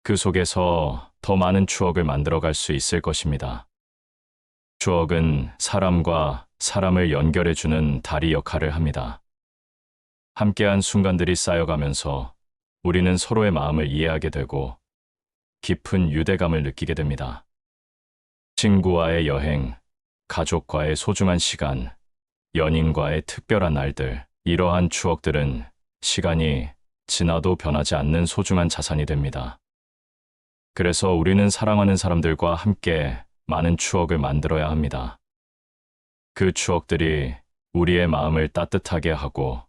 그 속에서 더 많은 추억을 만들어갈 수 있을 것입니다. 추억은 사람과 사람을 연결해주는 다리 역할을 합니다. 함께한 순간들이 쌓여가면서 우리는 서로의 마음을 이해하게 되고 깊은 유대감을 느끼게 됩니다. 친구와의 여행, 가족과의 소중한 시간, 연인과의 특별한 날들, 이러한 추억들은 시간이 지나도 변하지 않는 소중한 자산이 됩니다. 그래서 우리는 사랑하는 사람들과 함께 많은 추억을 만들어야 합니다. 그 추억들이 우리의 마음을 따뜻하게 하고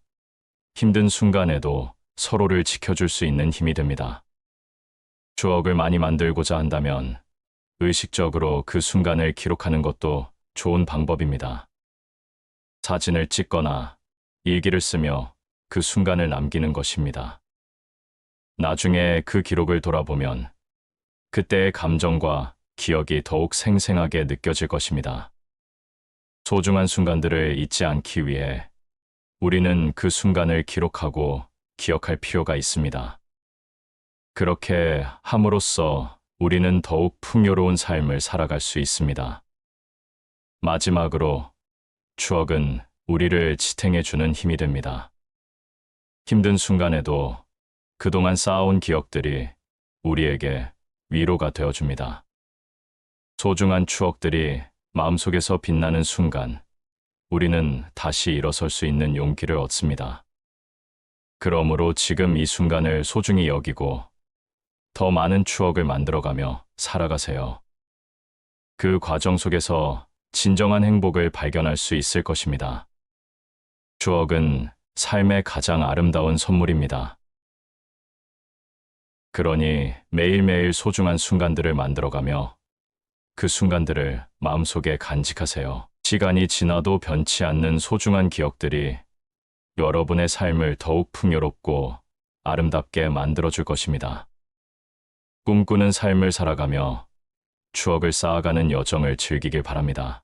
힘든 순간에도 서로를 지켜줄 수 있는 힘이 됩니다. 추억을 많이 만들고자 한다면 의식적으로 그 순간을 기록하는 것도 좋은 방법입니다. 사진을 찍거나 일기를 쓰며 그 순간을 남기는 것입니다. 나중에 그 기록을 돌아보면 그때의 감정과 기억이 더욱 생생하게 느껴질 것입니다. 소중한 순간들을 잊지 않기 위해 우리는 그 순간을 기록하고 기억할 필요가 있습니다. 그렇게 함으로써 우리는 더욱 풍요로운 삶을 살아갈 수 있습니다. 마지막으로 추억은 우리를 지탱해주는 힘이 됩니다. 힘든 순간에도 그동안 쌓아온 기억들이 우리에게 위로가 되어줍니다. 소중한 추억들이 마음속에서 빛나는 순간, 우리는 다시 일어설 수 있는 용기를 얻습니다. 그러므로 지금 이 순간을 소중히 여기고 더 많은 추억을 만들어가며 살아가세요. 그 과정 속에서 진정한 행복을 발견할 수 있을 것입니다. 추억은 삶의 가장 아름다운 선물입니다. 그러니 매일매일 소중한 순간들을 만들어가며 그 순간들을 마음속에 간직하세요. 시간이 지나도 변치 않는 소중한 기억들이 여러분의 삶을 더욱 풍요롭고 아름답게 만들어줄 것입니다. 꿈꾸는 삶을 살아가며 추억을 쌓아가는 여정을 즐기길 바랍니다.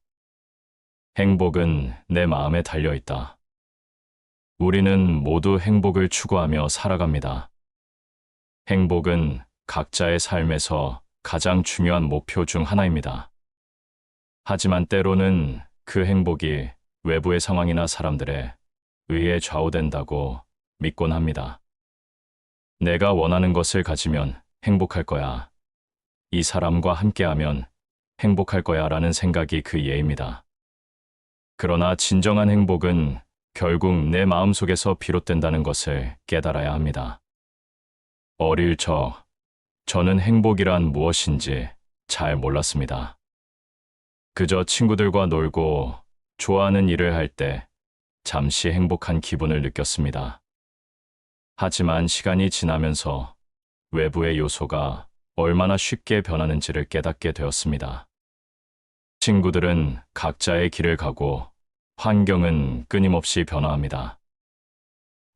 행복은 내 마음에 달려있다. 우리는 모두 행복을 추구하며 살아갑니다. 행복은 각자의 삶에서 가장 중요한 목표 중 하나입니다. 하지만 때로는 그 행복이 외부의 상황이나 사람들에 의해 좌우된다고 믿곤 합니다. 내가 원하는 것을 가지면 행복할 거야. 이 사람과 함께하면 행복할 거야 라는 생각이 그 예입니다. 그러나 진정한 행복은 결국 내 마음속에서 비롯된다는 것을 깨달아야 합니다. 어릴 적 저는 행복이란 무엇인지 잘 몰랐습니다. 그저 친구들과 놀고 좋아하는 일을 할 때 잠시 행복한 기분을 느꼈습니다. 하지만 시간이 지나면서 외부의 요소가 얼마나 쉽게 변하는지를 깨닫게 되었습니다. 친구들은 각자의 길을 가고 환경은 끊임없이 변화합니다.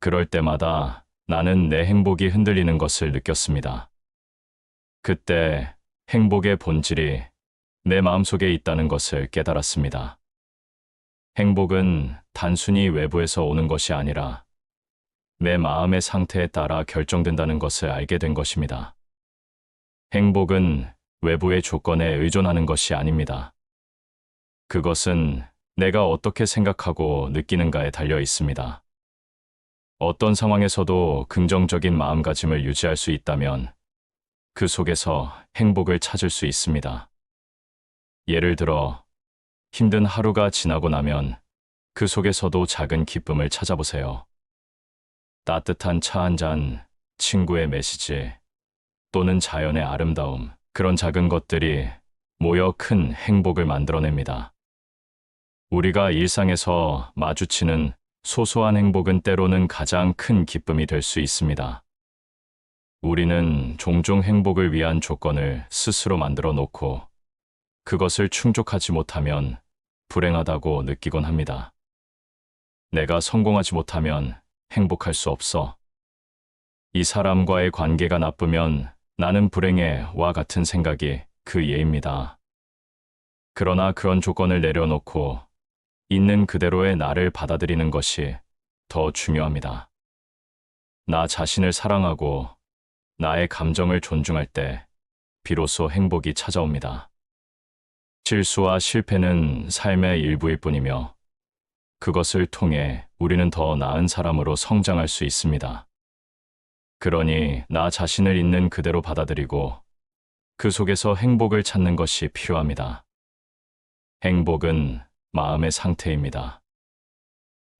그럴 때마다 나는 내 행복이 흔들리는 것을 느꼈습니다. 그때 행복의 본질이 내 마음속에 있다는 것을 깨달았습니다. 행복은 단순히 외부에서 오는 것이 아니라 내 마음의 상태에 따라 결정된다는 것을 알게 된 것입니다. 행복은 외부의 조건에 의존하는 것이 아닙니다. 그것은 내가 어떻게 생각하고 느끼는가에 달려 있습니다. 어떤 상황에서도 긍정적인 마음가짐을 유지할 수 있다면 그 속에서 행복을 찾을 수 있습니다. 예를 들어, 힘든 하루가 지나고 나면 그 속에서도 작은 기쁨을 찾아보세요. 따뜻한 차 한 잔, 친구의 메시지, 또는 자연의 아름다움, 그런 작은 것들이 모여 큰 행복을 만들어냅니다. 우리가 일상에서 마주치는 소소한 행복은 때로는 가장 큰 기쁨이 될 수 있습니다. 우리는 종종 행복을 위한 조건을 스스로 만들어 놓고 그것을 충족하지 못하면 불행하다고 느끼곤 합니다. 내가 성공하지 못하면 행복할 수 없어. 이 사람과의 관계가 나쁘면 나는 불행해와 같은 생각이 그 예입니다. 그러나 그런 조건을 내려놓고 있는 그대로의 나를 받아들이는 것이 더 중요합니다. 나 자신을 사랑하고 나의 감정을 존중할 때 비로소 행복이 찾아옵니다. 실수와 실패는 삶의 일부일 뿐이며 그것을 통해 우리는 더 나은 사람으로 성장할 수 있습니다. 그러니 나 자신을 있는 그대로 받아들이고 그 속에서 행복을 찾는 것이 필요합니다. 행복은 마음의 상태입니다.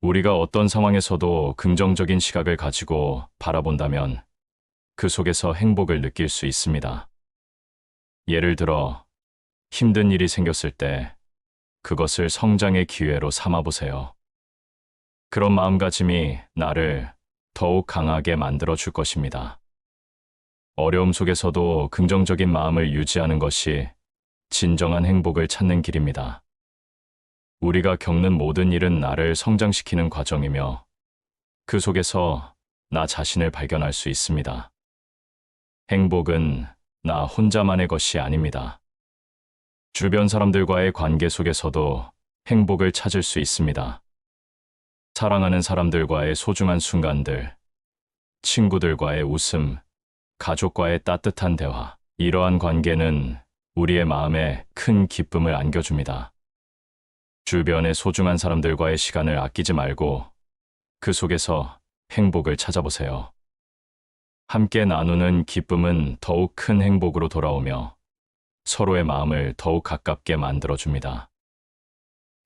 우리가 어떤 상황에서도 긍정적인 시각을 가지고 바라본다면 그 속에서 행복을 느낄 수 있습니다. 예를 들어, 힘든 일이 생겼을 때 그것을 성장의 기회로 삼아보세요. 그런 마음가짐이 나를 더욱 강하게 만들어 줄 것입니다. 어려움 속에서도 긍정적인 마음을 유지하는 것이 진정한 행복을 찾는 길입니다. 우리가 겪는 모든 일은 나를 성장시키는 과정이며 그 속에서 나 자신을 발견할 수 있습니다. 행복은 나 혼자만의 것이 아닙니다. 주변 사람들과의 관계 속에서도 행복을 찾을 수 있습니다. 사랑하는 사람들과의 소중한 순간들, 친구들과의 웃음, 가족과의 따뜻한 대화, 이러한 관계는 우리의 마음에 큰 기쁨을 안겨줍니다. 주변의 소중한 사람들과의 시간을 아끼지 말고 그 속에서 행복을 찾아보세요. 함께 나누는 기쁨은 더욱 큰 행복으로 돌아오며 서로의 마음을 더욱 가깝게 만들어줍니다.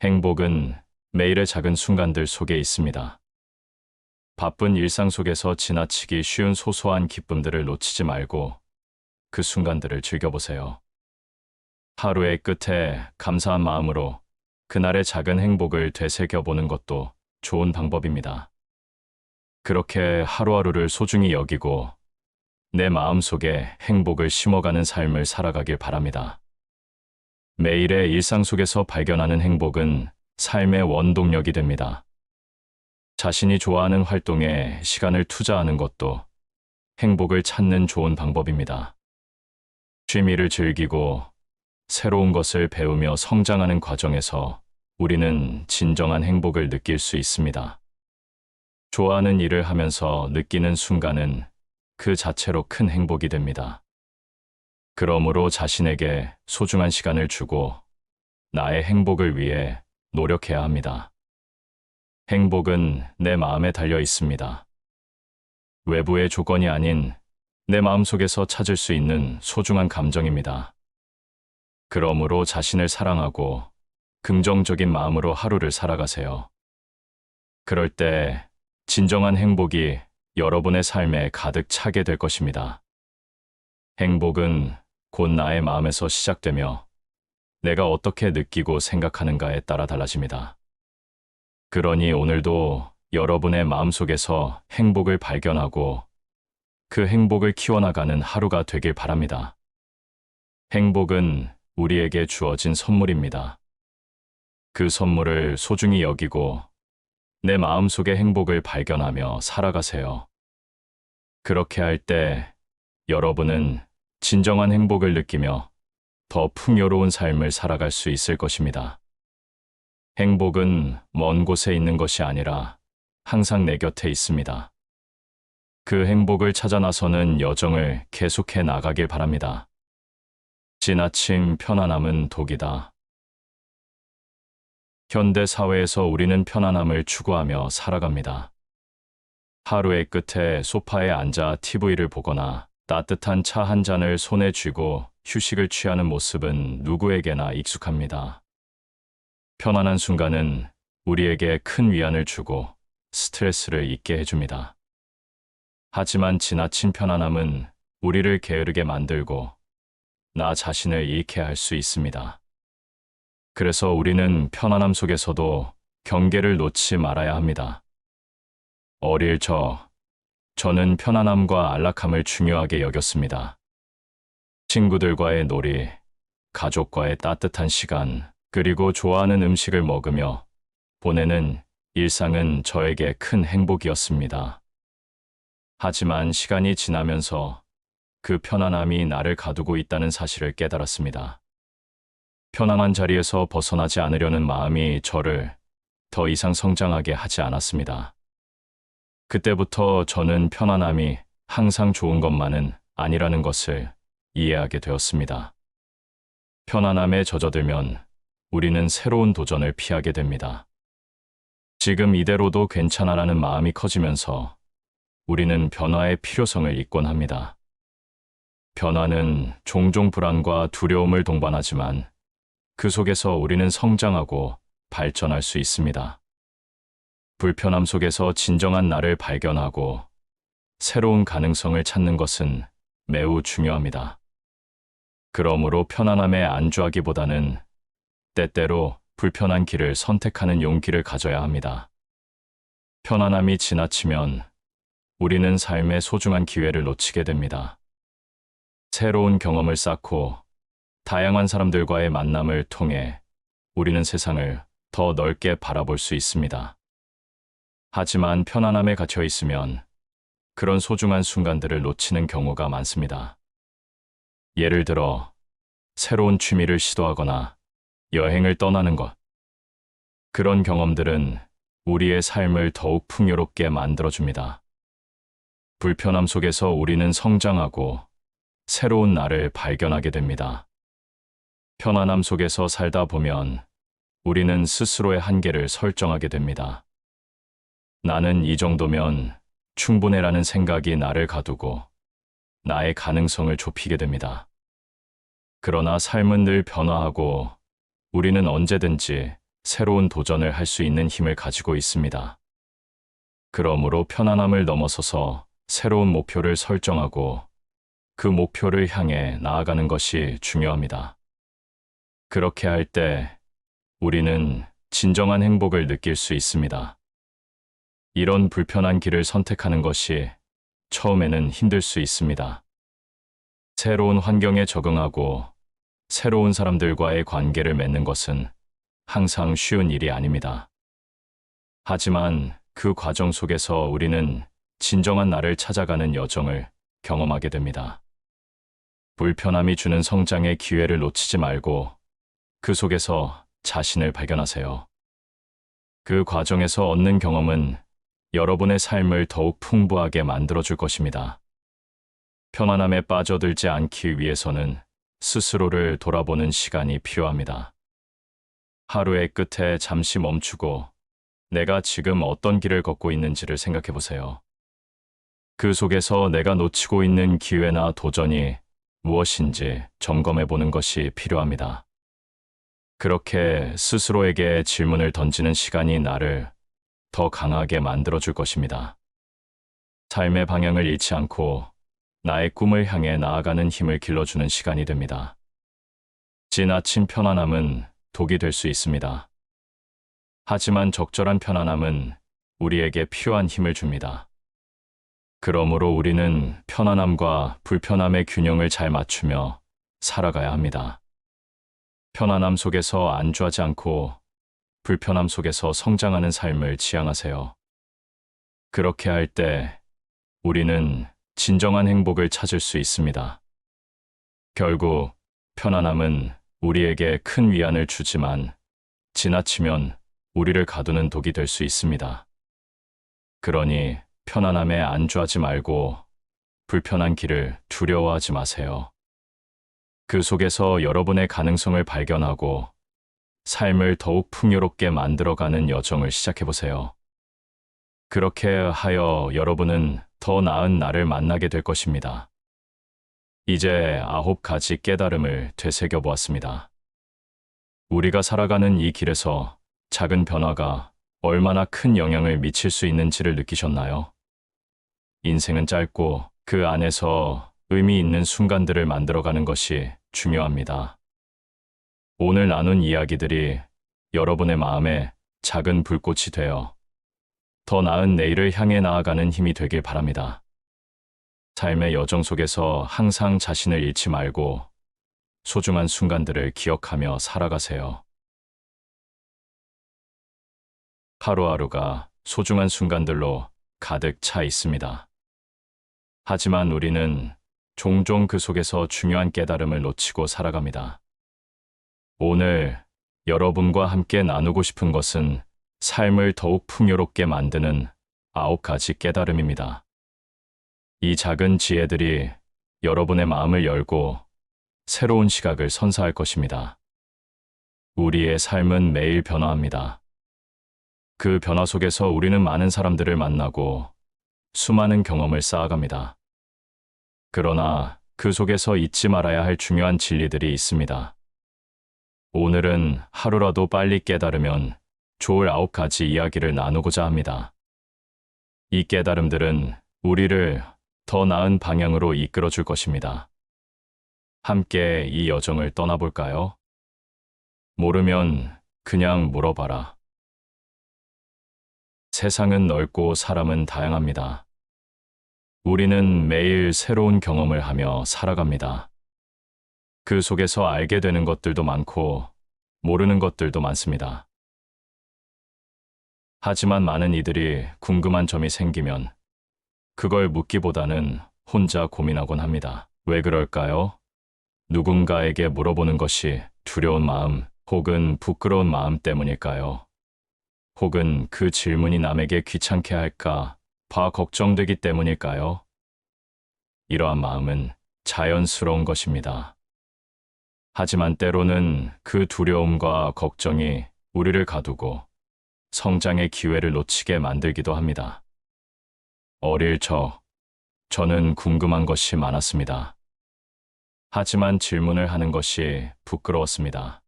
행복은 매일의 작은 순간들 속에 있습니다. 바쁜 일상 속에서 지나치기 쉬운 소소한 기쁨들을 놓치지 말고 그 순간들을 즐겨보세요. 하루의 끝에 감사한 마음으로 그날의 작은 행복을 되새겨보는 것도 좋은 방법입니다. 그렇게 하루하루를 소중히 여기고 내 마음속에 행복을 심어가는 삶을 살아가길 바랍니다. 매일의 일상 속에서 발견하는 행복은 삶의 원동력이 됩니다. 자신이 좋아하는 활동에 시간을 투자하는 것도 행복을 찾는 좋은 방법입니다. 취미를 즐기고 새로운 것을 배우며 성장하는 과정에서 우리는 진정한 행복을 느낄 수 있습니다. 좋아하는 일을 하면서 느끼는 순간은 그 자체로 큰 행복이 됩니다. 그러므로 자신에게 소중한 시간을 주고 나의 행복을 위해 노력해야 합니다. 행복은 내 마음에 달려 있습니다. 외부의 조건이 아닌 내 마음속에서 찾을 수 있는 소중한 감정입니다. 그러므로 자신을 사랑하고 긍정적인 마음으로 하루를 살아가세요. 그럴 때 진정한 행복이 여러분의 삶에 가득 차게 될 것입니다. 행복은 곧 나의 마음에서 시작되며 내가 어떻게 느끼고 생각하는가에 따라 달라집니다. 그러니 오늘도 여러분의 마음속에서 행복을 발견하고 그 행복을 키워나가는 하루가 되길 바랍니다. 행복은 우리에게 주어진 선물입니다. 그 선물을 소중히 여기고 내 마음속의 행복을 발견하며 살아가세요. 그렇게 할 때 여러분은 진정한 행복을 느끼며 더 풍요로운 삶을 살아갈 수 있을 것입니다. 행복은 먼 곳에 있는 것이 아니라 항상 내 곁에 있습니다. 그 행복을 찾아 나서는 여정을 계속해 나가길 바랍니다. 지나친 편안함은 독이다. 현대 사회에서 우리는 편안함을 추구하며 살아갑니다. 하루의 끝에 소파에 앉아 TV를 보거나 따뜻한 차 한 잔을 손에 쥐고 휴식을 취하는 모습은 누구에게나 익숙합니다. 편안한 순간은 우리에게 큰 위안을 주고 스트레스를 잊게 해줍니다. 하지만 지나친 편안함은 우리를 게으르게 만들고 나 자신을 잃게 할 수 있습니다. 그래서 우리는 편안함 속에서도 경계를 놓지 말아야 합니다. 어릴 저는 편안함과 안락함을 중요하게 여겼습니다. 친구들과의 놀이, 가족과의 따뜻한 시간, 그리고 좋아하는 음식을 먹으며 보내는 일상은 저에게 큰 행복이었습니다. 하지만 시간이 지나면서 그 편안함이 나를 가두고 있다는 사실을 깨달았습니다. 편안한 자리에서 벗어나지 않으려는 마음이 저를 더 이상 성장하게 하지 않았습니다. 그때부터 저는 편안함이 항상 좋은 것만은 아니라는 것을 이해하게 되었습니다. 편안함에 젖어들면 우리는 새로운 도전을 피하게 됩니다. 지금 이대로도 괜찮아라는 마음이 커지면서 우리는 변화의 필요성을 잊곤 합니다. 변화는 종종 불안과 두려움을 동반하지만 그 속에서 우리는 성장하고 발전할 수 있습니다. 불편함 속에서 진정한 나를 발견하고 새로운 가능성을 찾는 것은 매우 중요합니다. 그러므로 편안함에 안주하기보다는 때때로 불편한 길을 선택하는 용기를 가져야 합니다. 편안함이 지나치면 우리는 삶의 소중한 기회를 놓치게 됩니다. 새로운 경험을 쌓고 다양한 사람들과의 만남을 통해 우리는 세상을 더 넓게 바라볼 수 있습니다. 하지만 편안함에 갇혀 있으면 그런 소중한 순간들을 놓치는 경우가 많습니다. 예를 들어, 새로운 취미를 시도하거나 여행을 떠나는 것. 그런 경험들은 우리의 삶을 더욱 풍요롭게 만들어줍니다. 불편함 속에서 우리는 성장하고 새로운 나를 발견하게 됩니다. 편안함 속에서 살다 보면 우리는 스스로의 한계를 설정하게 됩니다. 나는 이 정도면 충분해라는 생각이 나를 가두고 나의 가능성을 좁히게 됩니다. 그러나 삶은 늘 변화하고 우리는 언제든지 새로운 도전을 할 수 있는 힘을 가지고 있습니다. 그러므로 편안함을 넘어서서 새로운 목표를 설정하고 그 목표를 향해 나아가는 것이 중요합니다. 그렇게 할 때 우리는 진정한 행복을 느낄 수 있습니다. 이런 불편한 길을 선택하는 것이 처음에는 힘들 수 있습니다. 새로운 환경에 적응하고 새로운 사람들과의 관계를 맺는 것은 항상 쉬운 일이 아닙니다. 하지만 그 과정 속에서 우리는 진정한 나를 찾아가는 여정을 경험하게 됩니다. 불편함이 주는 성장의 기회를 놓치지 말고 그 속에서 자신을 발견하세요. 그 과정에서 얻는 경험은 여러분의 삶을 더욱 풍부하게 만들어줄 것입니다. 편안함에 빠져들지 않기 위해서는 스스로를 돌아보는 시간이 필요합니다. 하루의 끝에 잠시 멈추고 내가 지금 어떤 길을 걷고 있는지를 생각해 보세요. 그 속에서 내가 놓치고 있는 기회나 도전이 무엇인지 점검해 보는 것이 필요합니다. 그렇게 스스로에게 질문을 던지는 시간이 나를 더 강하게 만들어줄 것입니다. 삶의 방향을 잃지 않고 나의 꿈을 향해 나아가는 힘을 길러주는 시간이 됩니다. 지나친 편안함은 독이 될 수 있습니다. 하지만 적절한 편안함은 우리에게 필요한 힘을 줍니다. 그러므로 우리는 편안함과 불편함의 균형을 잘 맞추며 살아가야 합니다. 편안함 속에서 안주하지 않고 불편함 속에서 성장하는 삶을 지향하세요. 그렇게 할 때 우리는 진정한 행복을 찾을 수 있습니다. 결국 편안함은 우리에게 큰 위안을 주지만 지나치면 우리를 가두는 독이 될 수 있습니다. 그러니 편안함에 안주하지 말고 불편한 길을 두려워하지 마세요. 그 속에서 여러분의 가능성을 발견하고 삶을 더욱 풍요롭게 만들어가는 여정을 시작해보세요. 그렇게 하여 여러분은 더 나은 나를 만나게 될 것입니다. 이제 9가지 깨달음을 되새겨 보았습니다. 우리가 살아가는 이 길에서 작은 변화가 얼마나 큰 영향을 미칠 수 있는지를 느끼셨나요? 인생은 짧고 그 안에서 의미 있는 순간들을 만들어가는 것이 중요합니다. 오늘 나눈 이야기들이 여러분의 마음에 작은 불꽃이 되어 더 나은 내일을 향해 나아가는 힘이 되길 바랍니다. 삶의 여정 속에서 항상 자신을 잃지 말고 소중한 순간들을 기억하며 살아가세요. 하루하루가 소중한 순간들로 가득 차 있습니다. 하지만 우리는 종종 그 속에서 중요한 깨달음을 놓치고 살아갑니다. 오늘 여러분과 함께 나누고 싶은 것은 삶을 더욱 풍요롭게 만드는 9가지 깨달음입니다. 이 작은 지혜들이 여러분의 마음을 열고 새로운 시각을 선사할 것입니다. 우리의 삶은 매일 변화합니다. 그 변화 속에서 우리는 많은 사람들을 만나고 수많은 경험을 쌓아갑니다. 그러나 그 속에서 잊지 말아야 할 중요한 진리들이 있습니다. 오늘은 하루라도 빨리 깨달으면 좋을 9가지 이야기를 나누고자 합니다. 이 깨달음들은 우리를 더 나은 방향으로 이끌어 줄 것입니다. 함께 이 여정을 떠나볼까요? 모르면 그냥 물어봐라. 세상은 넓고 사람은 다양합니다. 우리는 매일 새로운 경험을 하며 살아갑니다. 그 속에서 알게 되는 것들도 많고 모르는 것들도 많습니다. 하지만 많은 이들이 궁금한 점이 생기면 그걸 묻기보다는 혼자 고민하곤 합니다. 왜 그럴까요? 누군가에게 물어보는 것이 두려운 마음 혹은 부끄러운 마음 때문일까요? 혹은 그 질문이 남에게 귀찮게 할까 봐 걱정되기 때문일까요? 이러한 마음은 자연스러운 것입니다. 하지만 때로는 그 두려움과 걱정이 우리를 가두고 성장의 기회를 놓치게 만들기도 합니다. 어릴 적, 저는 궁금한 것이 많았습니다. 하지만 질문을 하는 것이 부끄러웠습니다.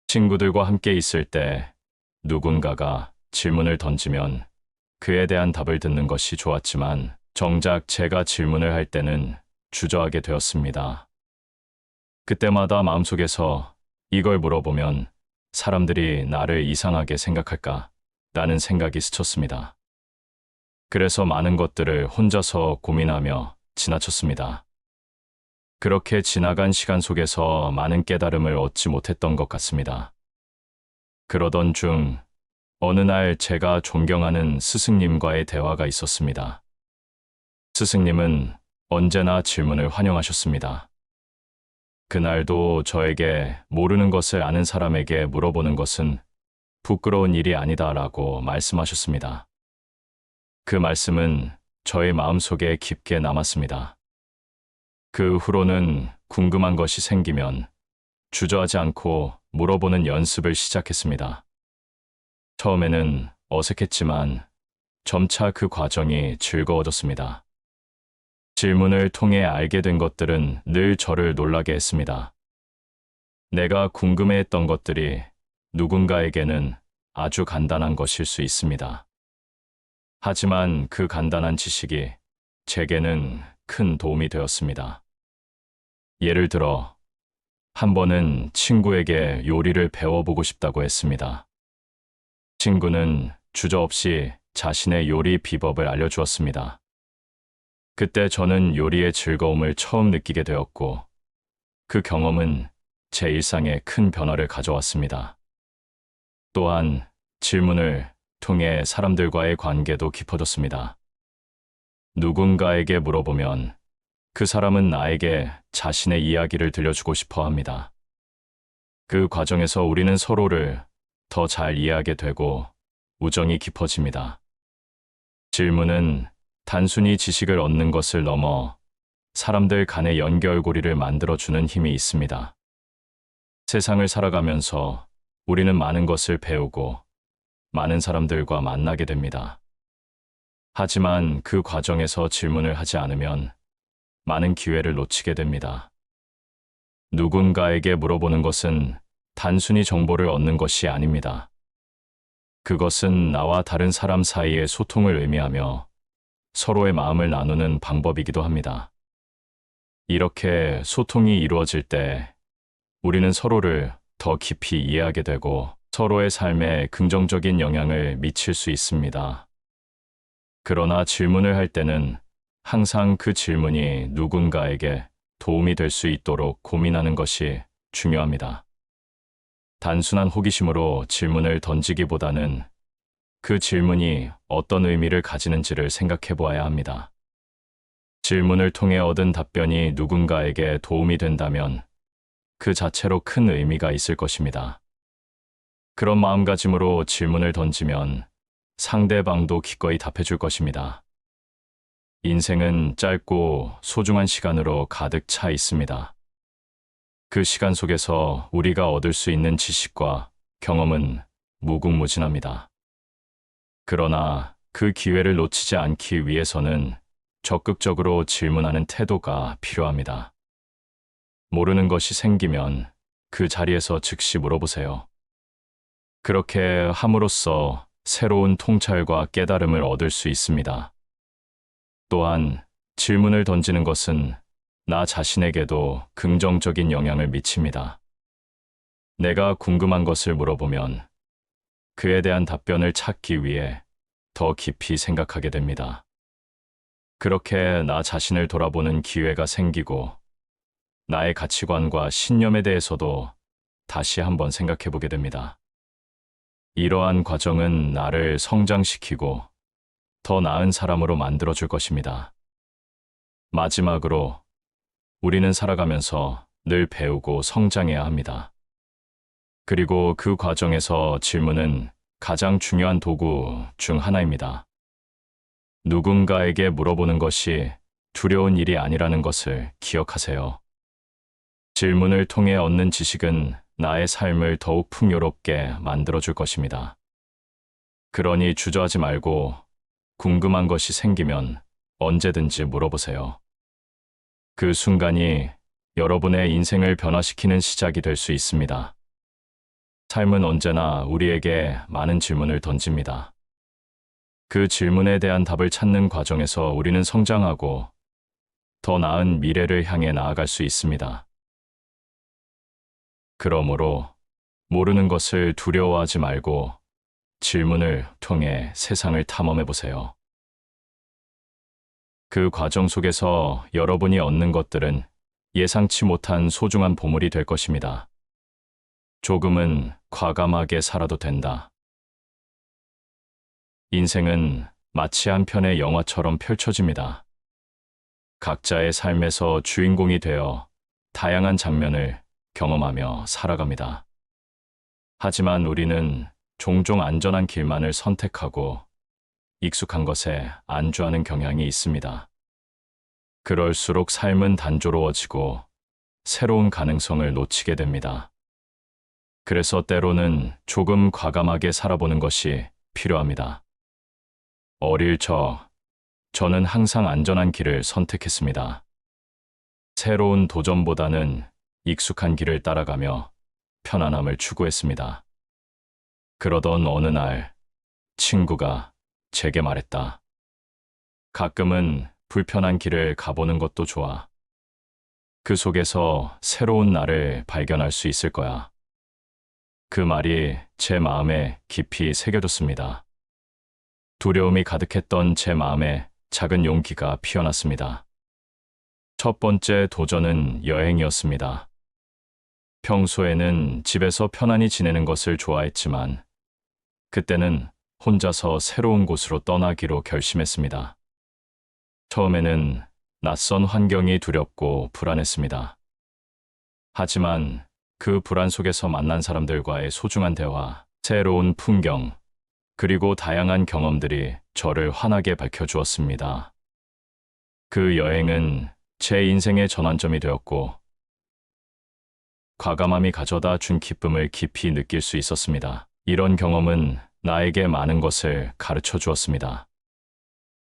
친구들과 함께 있을 때 누군가가 질문을 던지면 그에 대한 답을 듣는 것이 좋았지만 정작 제가 질문을 할 때는 주저하게 되었습니다. 그때마다 마음속에서 이걸 물어보면 사람들이 나를 이상하게 생각할까? 라는 생각이 스쳤습니다. 그래서 많은 것들을 혼자서 고민하며 지나쳤습니다. 그렇게 지나간 시간 속에서 많은 깨달음을 얻지 못했던 것 같습니다. 그러던 중 어느 날 제가 존경하는 스승님과의 대화가 있었습니다. 스승님은 언제나 질문을 환영하셨습니다. 그날도 저에게 모르는 것을 아는 사람에게 물어보는 것은 부끄러운 일이 아니다라고 말씀하셨습니다. 그 말씀은 저의 마음속에 깊게 남았습니다. 그 후로는 궁금한 것이 생기면 주저하지 않고 물어보는 연습을 시작했습니다. 처음에는 어색했지만 점차 그 과정이 즐거워졌습니다. 질문을 통해 알게 된 것들은 늘 저를 놀라게 했습니다. 내가 궁금해했던 것들이 누군가에게는 아주 간단한 것일 수 있습니다. 하지만 그 간단한 지식이 제게는 큰 도움이 되었습니다. 예를 들어, 한 번은 친구에게 요리를 배워보고 싶다고 했습니다. 친구는 주저없이 자신의 요리 비법을 알려주었습니다. 그때 저는 요리의 즐거움을 처음 느끼게 되었고, 그 경험은 제 일상에 큰 변화를 가져왔습니다. 또한 질문을 통해 사람들과의 관계도 깊어졌습니다. 누군가에게 물어보면 그 사람은 나에게 자신의 이야기를 들려주고 싶어 합니다. 그 과정에서 우리는 서로를 더 잘 이해하게 되고 우정이 깊어집니다. 질문은 단순히 지식을 얻는 것을 넘어 사람들 간의 연결고리를 만들어주는 힘이 있습니다. 세상을 살아가면서 우리는 많은 것을 배우고 많은 사람들과 만나게 됩니다. 하지만 그 과정에서 질문을 하지 않으면 많은 기회를 놓치게 됩니다. 누군가에게 물어보는 것은 단순히 정보를 얻는 것이 아닙니다. 그것은 나와 다른 사람 사이의 소통을 의미하며 서로의 마음을 나누는 방법이기도 합니다. 이렇게 소통이 이루어질 때 우리는 서로를 더 깊이 이해하게 되고 서로의 삶에 긍정적인 영향을 미칠 수 있습니다. 그러나 질문을 할 때는 항상 그 질문이 누군가에게 도움이 될 수 있도록 고민하는 것이 중요합니다. 단순한 호기심으로 질문을 던지기보다는 그 질문이 어떤 의미를 가지는지를 생각해 보아야 합니다. 질문을 통해 얻은 답변이 누군가에게 도움이 된다면 그 자체로 큰 의미가 있을 것입니다. 그런 마음가짐으로 질문을 던지면 상대방도 기꺼이 답해줄 것입니다. 인생은 짧고 소중한 시간으로 가득 차 있습니다. 그 시간 속에서 우리가 얻을 수 있는 지식과 경험은 무궁무진합니다. 그러나 그 기회를 놓치지 않기 위해서는 적극적으로 질문하는 태도가 필요합니다. 모르는 것이 생기면 그 자리에서 즉시 물어보세요. 그렇게 함으로써 새로운 통찰과 깨달음을 얻을 수 있습니다. 또한 질문을 던지는 것은 나 자신에게도 긍정적인 영향을 미칩니다. 내가 궁금한 것을 물어보면 그에 대한 답변을 찾기 위해 더 깊이 생각하게 됩니다. 그렇게 나 자신을 돌아보는 기회가 생기고 나의 가치관과 신념에 대해서도 다시 한번 생각해 보게 됩니다. 이러한 과정은 나를 성장시키고 더 나은 사람으로 만들어줄 것입니다. 마지막으로 우리는 살아가면서 늘 배우고 성장해야 합니다. 그리고 그 과정에서 질문은 가장 중요한 도구 중 하나입니다. 누군가에게 물어보는 것이 두려운 일이 아니라는 것을 기억하세요. 질문을 통해 얻는 지식은 나의 삶을 더욱 풍요롭게 만들어줄 것입니다. 그러니 주저하지 말고 궁금한 것이 생기면 언제든지 물어보세요. 그 순간이 여러분의 인생을 변화시키는 시작이 될 수 있습니다. 삶은 언제나 우리에게 많은 질문을 던집니다. 그 질문에 대한 답을 찾는 과정에서 우리는 성장하고 더 나은 미래를 향해 나아갈 수 있습니다. 그러므로 모르는 것을 두려워하지 말고 질문을 통해 세상을 탐험해 보세요. 그 과정 속에서 여러분이 얻는 것들은 예상치 못한 소중한 보물이 될 것입니다. 조금은 과감하게 살아도 된다. 인생은 마치 한 편의 영화처럼 펼쳐집니다. 각자의 삶에서 주인공이 되어 다양한 장면을 경험하며 살아갑니다. 하지만 우리는 종종 안전한 길만을 선택하고 익숙한 것에 안주하는 경향이 있습니다. 그럴수록 삶은 단조로워지고 새로운 가능성을 놓치게 됩니다. 그래서 때로는 조금 과감하게 살아보는 것이 필요합니다. 어릴 저는 항상 안전한 길을 선택했습니다. 새로운 도전보다는 익숙한 길을 따라가며 편안함을 추구했습니다. 그러던 어느 날 친구가 제게 말했다. 가끔은 불편한 길을 가보는 것도 좋아. 그 속에서 새로운 나를 발견할 수 있을 거야. 그 말이 제 마음에 깊이 새겨졌습니다. 두려움이 가득했던 제 마음에 작은 용기가 피어났습니다. 첫 번째 도전은 여행이었습니다. 평소에는 집에서 편안히 지내는 것을 좋아했지만 그때는 혼자서 새로운 곳으로 떠나기로 결심했습니다. 처음에는 낯선 환경이 두렵고 불안했습니다. 하지만 그 불안 속에서 만난 사람들과의 소중한 대화, 새로운 풍경, 그리고 다양한 경험들이 저를 환하게 밝혀주었습니다. 그 여행은 제 인생의 전환점이 되었고, 과감함이 가져다 준 기쁨을 깊이 느낄 수 있었습니다. 이런 경험은 나에게 많은 것을 가르쳐 주었습니다.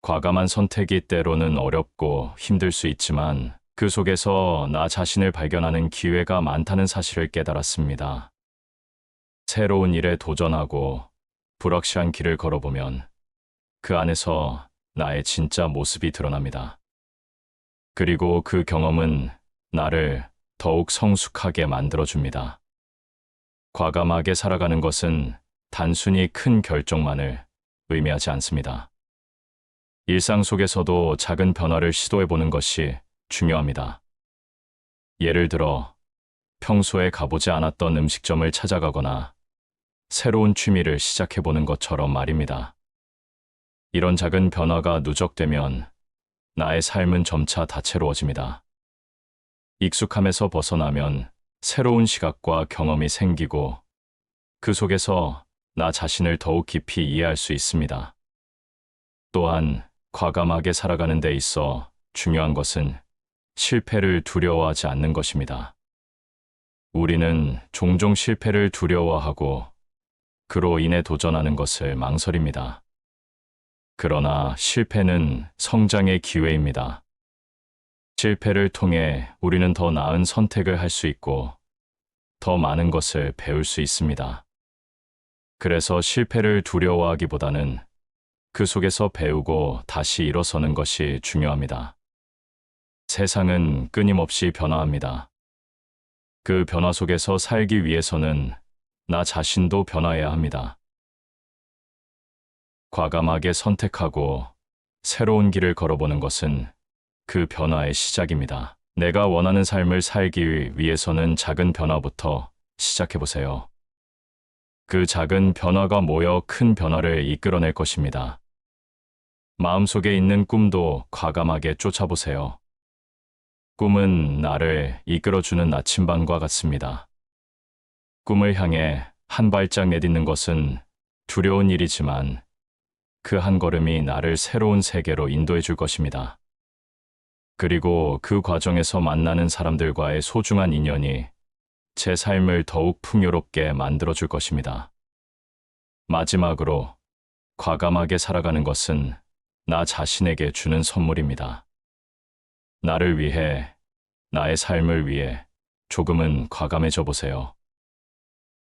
과감한 선택이 때로는 어렵고 힘들 수 있지만 그 속에서 나 자신을 발견하는 기회가 많다는 사실을 깨달았습니다. 새로운 일에 도전하고 불확실한 길을 걸어보면 그 안에서 나의 진짜 모습이 드러납니다. 그리고 그 경험은 나를 더욱 성숙하게 만들어줍니다. 과감하게 살아가는 것은 단순히 큰 결정만을 의미하지 않습니다. 일상 속에서도 작은 변화를 시도해보는 것이 중요합니다. 예를 들어, 평소에 가보지 않았던 음식점을 찾아가거나 새로운 취미를 시작해보는 것처럼 말입니다. 이런 작은 변화가 누적되면 나의 삶은 점차 다채로워집니다. 익숙함에서 벗어나면 새로운 시각과 경험이 생기고 그 속에서 나 자신을 더욱 깊이 이해할 수 있습니다. 또한 과감하게 살아가는 데 있어 중요한 것은 실패를 두려워하지 않는 것입니다. 우리는 종종 실패를 두려워하고 그로 인해 도전하는 것을 망설입니다. 그러나 실패는 성장의 기회입니다. 실패를 통해 우리는 더 나은 선택을 할 수 있고 더 많은 것을 배울 수 있습니다. 그래서 실패를 두려워하기보다는 그 속에서 배우고 다시 일어서는 것이 중요합니다. 세상은 끊임없이 변화합니다. 그 변화 속에서 살기 위해서는 나 자신도 변화해야 합니다. 과감하게 선택하고 새로운 길을 걸어보는 것은 그 변화의 시작입니다. 내가 원하는 삶을 살기 위해서는 작은 변화부터 시작해보세요. 그 작은 변화가 모여 큰 변화를 이끌어낼 것입니다. 마음속에 있는 꿈도 과감하게 쫓아보세요. 꿈은 나를 이끌어주는 나침반과 같습니다. 꿈을 향해 한 발짝 내딛는 것은 두려운 일이지만 그 한 걸음이 나를 새로운 세계로 인도해 줄 것입니다. 그리고 그 과정에서 만나는 사람들과의 소중한 인연이 제 삶을 더욱 풍요롭게 만들어 줄 것입니다. 마지막으로 과감하게 살아가는 것은 나 자신에게 주는 선물입니다. 나를 위해, 나의 삶을 위해 조금은 과감해져 보세요.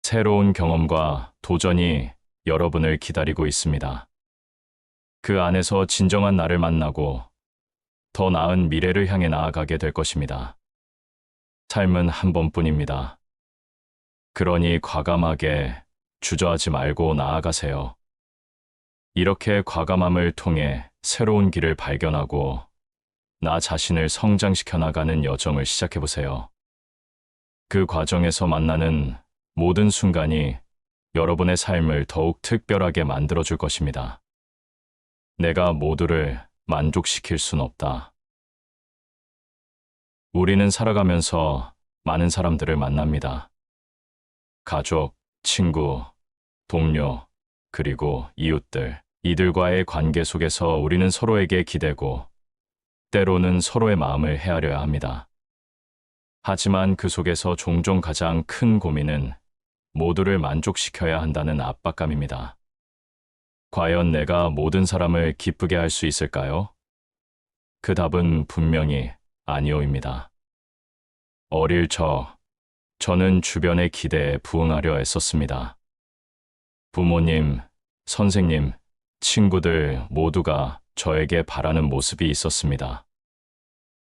새로운 경험과 도전이 여러분을 기다리고 있습니다. 그 안에서 진정한 나를 만나고 더 나은 미래를 향해 나아가게 될 것입니다. 삶은 한 번뿐입니다. 그러니 과감하게 주저하지 말고 나아가세요. 이렇게 과감함을 통해 새로운 길을 발견하고 나 자신을 성장시켜 나가는 여정을 시작해보세요. 그 과정에서 만나는 모든 순간이 여러분의 삶을 더욱 특별하게 만들어줄 것입니다. 내가 모두를 만족시킬 순 없다. 우리는 살아가면서 많은 사람들을 만납니다. 가족, 친구, 동료, 그리고 이웃들. 이들과의 관계 속에서 우리는 서로에게 기대고 때로는 서로의 마음을 헤아려야 합니다. 하지만 그 속에서 종종 가장 큰 고민은 모두를 만족시켜야 한다는 압박감입니다. 과연 내가 모든 사람을 기쁘게 할 수 있을까요? 그 답은 분명히 아니오입니다. 어릴 저는 주변의 기대에 부응하려 애썼습니다. 부모님, 선생님, 친구들 모두가 저에게 바라는 모습이 있었습니다.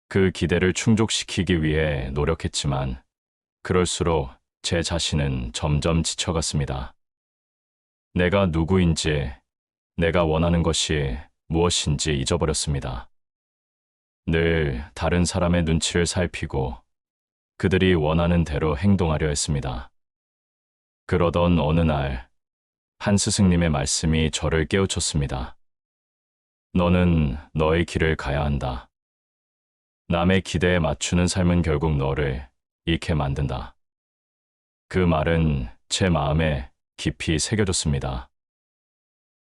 그 기대를 충족시키기 위해 노력했지만 그럴수록 제 자신은 점점 지쳐갔습니다. 내가 누구인지, 내가 원하는 것이 무엇인지 잊어버렸습니다. 늘 다른 사람의 눈치를 살피고 그들이 원하는 대로 행동하려 했습니다. 그러던 어느 날, 한 스승님의 말씀이 저를 깨우쳤습니다. 너는 너의 길을 가야 한다. 남의 기대에 맞추는 삶은 결국 너를 잃게 만든다. 그 말은 제 마음에 깊이 새겨졌습니다.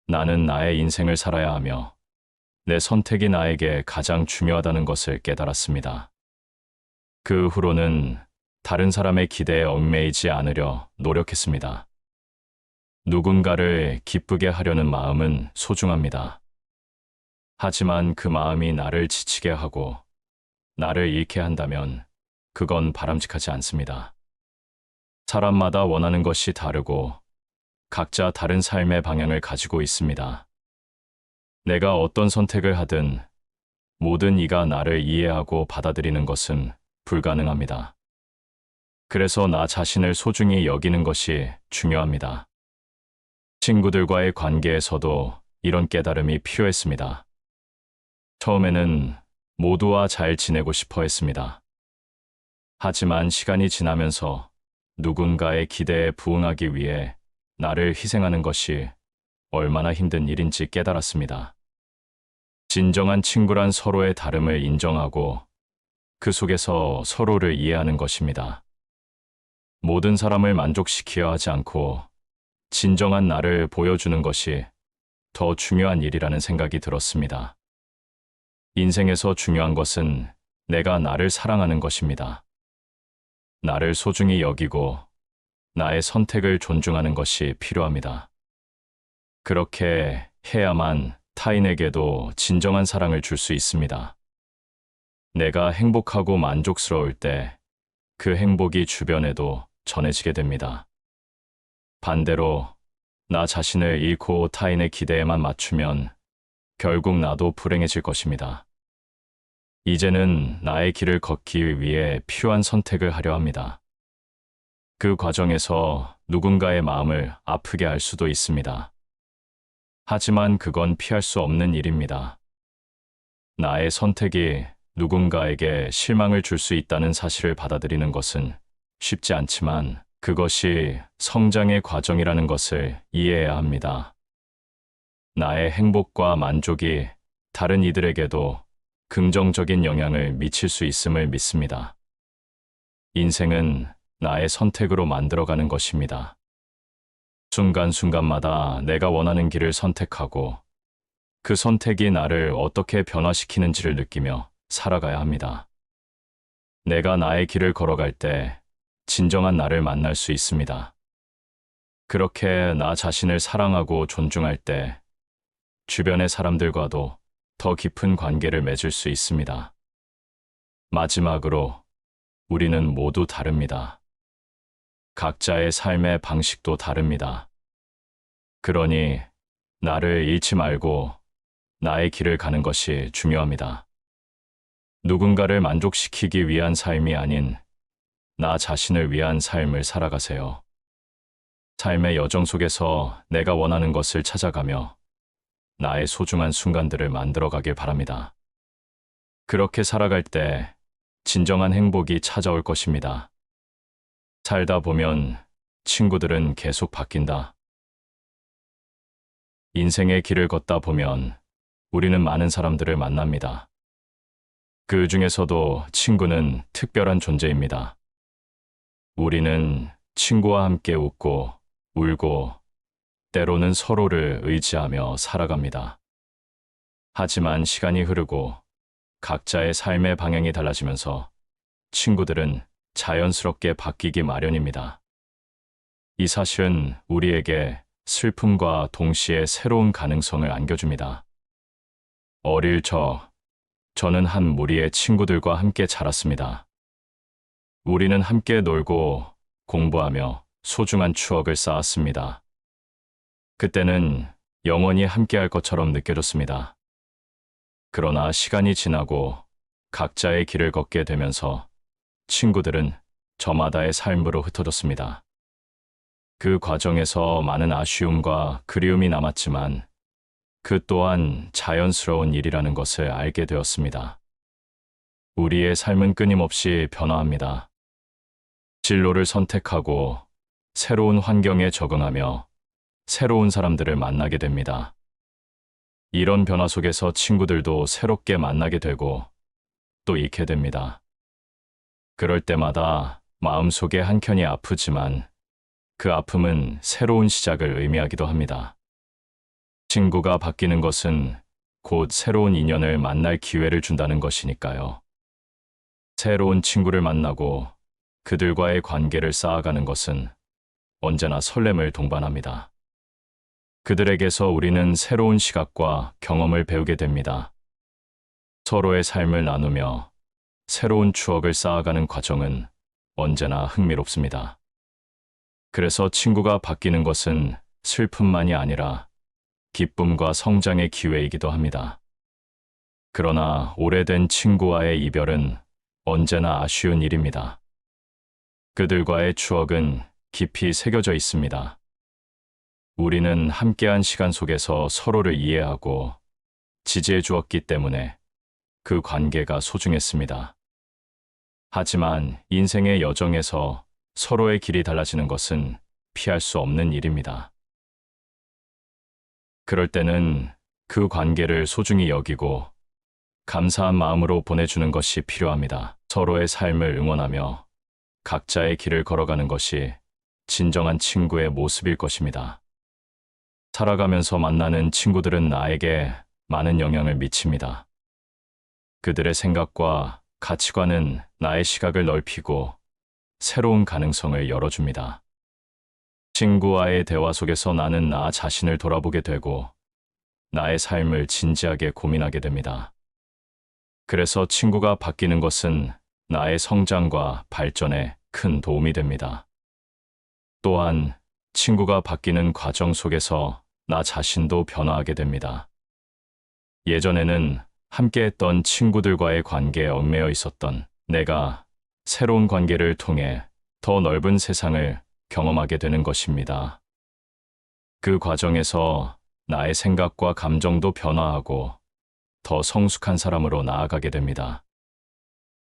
나는 나의 인생을 살아야 하며 내 선택이 나에게 가장 중요하다는 것을 깨달았습니다. 그 후로는 다른 사람의 기대에 얽매이지 않으려 노력했습니다. 누군가를 기쁘게 하려는 마음은 소중합니다. 하지만 그 마음이 나를 지치게 하고 나를 잃게 한다면 그건 바람직하지 않습니다. 사람마다 원하는 것이 다르고 각자 다른 삶의 방향을 가지고 있습니다. 내가 어떤 선택을 하든 모든 이가 나를 이해하고 받아들이는 것은 불가능합니다. 그래서 나 자신을 소중히 여기는 것이 중요합니다. 친구들과의 관계에서도 이런 깨달음이 필요했습니다. 처음에는 모두와 잘 지내고 싶어 했습니다. 하지만 시간이 지나면서 누군가의 기대에 부응하기 위해 나를 희생하는 것이 얼마나 힘든 일인지 깨달았습니다. 진정한 친구란 서로의 다름을 인정하고 그 속에서 서로를 이해하는 것입니다. 모든 사람을 만족시켜야 하지 않고 진정한 나를 보여주는 것이 더 중요한 일이라는 생각이 들었습니다. 인생에서 중요한 것은 내가 나를 사랑하는 것입니다. 나를 소중히 여기고 나의 선택을 존중하는 것이 필요합니다. 그렇게 해야만 타인에게도 진정한 사랑을 줄 수 있습니다. 내가 행복하고 만족스러울 때 그 행복이 주변에도 전해지게 됩니다. 반대로 나 자신을 잃고 타인의 기대에만 맞추면 결국 나도 불행해질 것입니다. 이제는 나의 길을 걷기 위해 필요한 선택을 하려 합니다. 그 과정에서 누군가의 마음을 아프게 할 수도 있습니다. 하지만 그건 피할 수 없는 일입니다. 나의 선택이 누군가에게 실망을 줄 수 있다는 사실을 받아들이는 것은 쉽지 않지만 그것이 성장의 과정이라는 것을 이해해야 합니다. 나의 행복과 만족이 다른 이들에게도 긍정적인 영향을 미칠 수 있음을 믿습니다. 인생은 나의 선택으로 만들어가는 것입니다. 순간순간마다 내가 원하는 길을 선택하고 그 선택이 나를 어떻게 변화시키는지를 느끼며 살아가야 합니다. 내가 나의 길을 걸어갈 때 진정한 나를 만날 수 있습니다. 그렇게 나 자신을 사랑하고 존중할 때 주변의 사람들과도 더 깊은 관계를 맺을 수 있습니다. 마지막으로 우리는 모두 다릅니다. 각자의 삶의 방식도 다릅니다. 그러니 나를 잃지 말고 나의 길을 가는 것이 중요합니다. 누군가를 만족시키기 위한 삶이 아닌 나 자신을 위한 삶을 살아가세요. 삶의 여정 속에서 내가 원하는 것을 찾아가며 나의 소중한 순간들을 만들어가길 바랍니다. 그렇게 살아갈 때 진정한 행복이 찾아올 것입니다. 살다 보면 친구들은 계속 바뀐다. 인생의 길을 걷다 보면 우리는 많은 사람들을 만납니다. 그 중에서도 친구는 특별한 존재입니다. 우리는 친구와 함께 웃고 울고 때로는 서로를 의지하며 살아갑니다. 하지만 시간이 흐르고 각자의 삶의 방향이 달라지면서 친구들은 자연스럽게 바뀌기 마련입니다. 이 사실은 우리에게 슬픔과 동시에 새로운 가능성을 안겨줍니다. 어릴 저는 한 무리의 친구들과 함께 자랐습니다. 우리는 함께 놀고 공부하며 소중한 추억을 쌓았습니다. 그때는 영원히 함께할 것처럼 느껴졌습니다. 그러나 시간이 지나고 각자의 길을 걷게 되면서 친구들은 저마다의 삶으로 흩어졌습니다. 그 과정에서 많은 아쉬움과 그리움이 남았지만 그 또한 자연스러운 일이라는 것을 알게 되었습니다. 우리의 삶은 끊임없이 변화합니다. 진로를 선택하고 새로운 환경에 적응하며 새로운 사람들을 만나게 됩니다. 이런 변화 속에서 친구들도 새롭게 만나게 되고 또 잃게 됩니다. 그럴 때마다 마음속에 한켠이 아프지만 그 아픔은 새로운 시작을 의미하기도 합니다. 친구가 바뀌는 것은 곧 새로운 인연을 만날 기회를 준다는 것이니까요. 새로운 친구를 만나고 그들과의 관계를 쌓아가는 것은 언제나 설렘을 동반합니다. 그들에게서 우리는 새로운 시각과 경험을 배우게 됩니다. 서로의 삶을 나누며 새로운 추억을 쌓아가는 과정은 언제나 흥미롭습니다. 그래서 친구가 바뀌는 것은 슬픔만이 아니라 기쁨과 성장의 기회이기도 합니다. 그러나 오래된 친구와의 이별은 언제나 아쉬운 일입니다. 그들과의 추억은 깊이 새겨져 있습니다. 우리는 함께한 시간 속에서 서로를 이해하고 지지해 주었기 때문에 그 관계가 소중했습니다. 하지만 인생의 여정에서 서로의 길이 달라지는 것은 피할 수 없는 일입니다. 그럴 때는 그 관계를 소중히 여기고 감사한 마음으로 보내주는 것이 필요합니다. 서로의 삶을 응원하며 각자의 길을 걸어가는 것이 진정한 친구의 모습일 것입니다. 살아가면서 만나는 친구들은 나에게 많은 영향을 미칩니다. 그들의 생각과 가치관은 나의 시각을 넓히고 새로운 가능성을 열어줍니다. 친구와의 대화 속에서 나는 나 자신을 돌아보게 되고 나의 삶을 진지하게 고민하게 됩니다. 그래서 친구가 바뀌는 것은 나의 성장과 발전에 큰 도움이 됩니다. 또한 친구가 바뀌는 과정 속에서 나 자신도 변화하게 됩니다. 예전에는 함께했던 친구들과의 관계에 얽매여 있었던 내가 새로운 관계를 통해 더 넓은 세상을 경험하게 되는 것입니다. 그 과정에서 나의 생각과 감정도 변화하고 더 성숙한 사람으로 나아가게 됩니다.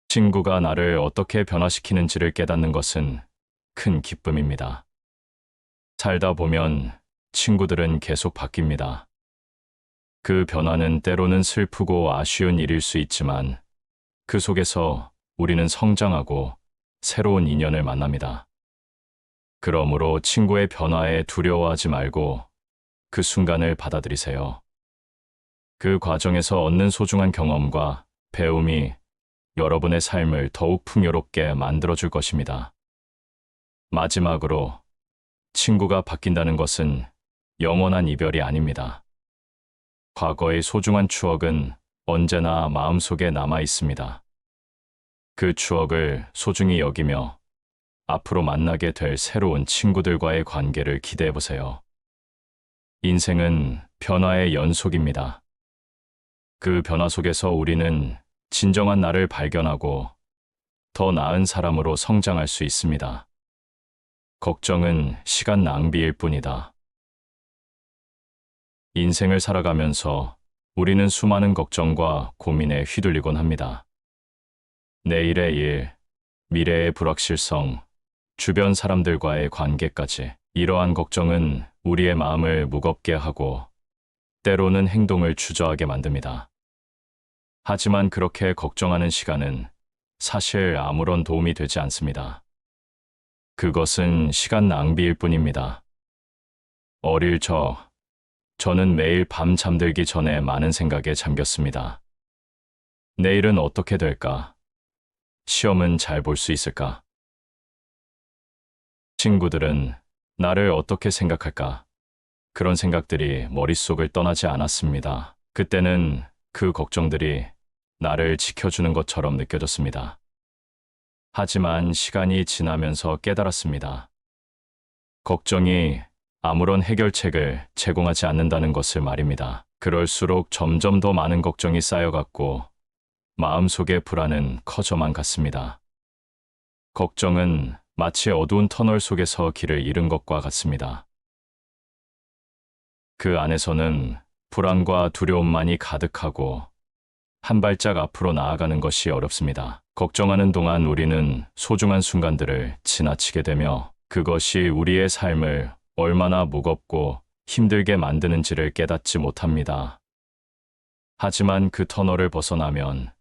친구가 나를 어떻게 변화시키는지를 깨닫는 것은 큰 기쁨입니다. 살다 보면 친구들은 계속 바뀝니다. 그 변화는 때로는 슬프고 아쉬운 일일 수 있지만 그 속에서 우리는 성장하고 새로운 인연을 만납니다. 그러므로 친구의 변화에 두려워하지 말고 그 순간을 받아들이세요. 그 과정에서 얻는 소중한 경험과 배움이 여러분의 삶을 더욱 풍요롭게 만들어줄 것입니다. 마지막으로 친구가 바뀐다는 것은 영원한 이별이 아닙니다. 과거의 소중한 추억은 언제나 마음속에 남아 있습니다. 그 추억을 소중히 여기며 앞으로 만나게 될 새로운 친구들과의 관계를 기대해 보세요. 인생은 변화의 연속입니다. 그 변화 속에서 우리는 진정한 나를 발견하고 더 나은 사람으로 성장할 수 있습니다. 걱정은 시간 낭비일 뿐이다. 인생을 살아가면서 우리는 수많은 걱정과 고민에 휘둘리곤 합니다. 내일의 일, 미래의 불확실성, 주변 사람들과의 관계까지 이러한 걱정은 우리의 마음을 무겁게 하고 때로는 행동을 주저하게 만듭니다. 하지만 그렇게 걱정하는 시간은 사실 아무런 도움이 되지 않습니다. 그것은 시간 낭비일 뿐입니다. 어릴 저는 매일 밤 잠들기 전에 많은 생각에 잠겼습니다. 내일은 어떻게 될까? 시험은 잘 볼 수 있을까? 친구들은 나를 어떻게 생각할까? 그런 생각들이 머릿속을 떠나지 않았습니다. 그때는 그 걱정들이 나를 지켜주는 것처럼 느껴졌습니다. 하지만 시간이 지나면서 깨달았습니다. 걱정이 아무런 해결책을 제공하지 않는다는 것을 말입니다. 그럴수록 점점 더 많은 걱정이 쌓여갔고 마음속의 불안은 커져만 갔습니다. 걱정은 마치 어두운 터널 속에서 길을 잃은 것과 같습니다. 그 안에서는 불안과 두려움만이 가득하고 한 발짝 앞으로 나아가는 것이 어렵습니다. 걱정하는 동안 우리는 소중한 순간들을 지나치게 되며 그것이 우리의 삶을 얼마나 무겁고 힘들게 만드는지를 깨닫지 못합니다. 하지만 그 터널을 벗어나면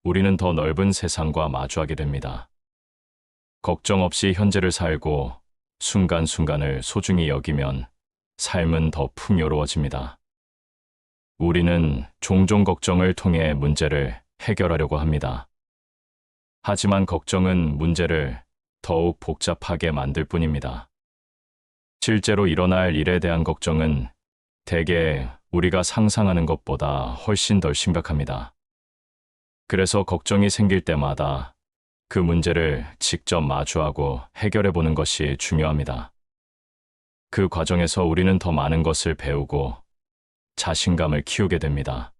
우리는 더 넓은 세상과 마주하게 됩니다. 걱정 없이 현재를 살고 순간순간을 소중히 여기면 삶은 더 풍요로워집니다. 우리는 종종 걱정을 통해 문제를 해결하려고 합니다. 하지만 걱정은 문제를 더욱 복잡하게 만들 뿐입니다. 실제로 일어날 일에 대한 걱정은 대개 우리가 상상하는 것보다 훨씬 덜 심각합니다. 그래서 걱정이 생길 때마다 그 문제를 직접 마주하고 해결해 보는 것이 중요합니다. 그 과정에서 우리는 더 많은 것을 배우고 자신감을 키우게 됩니다.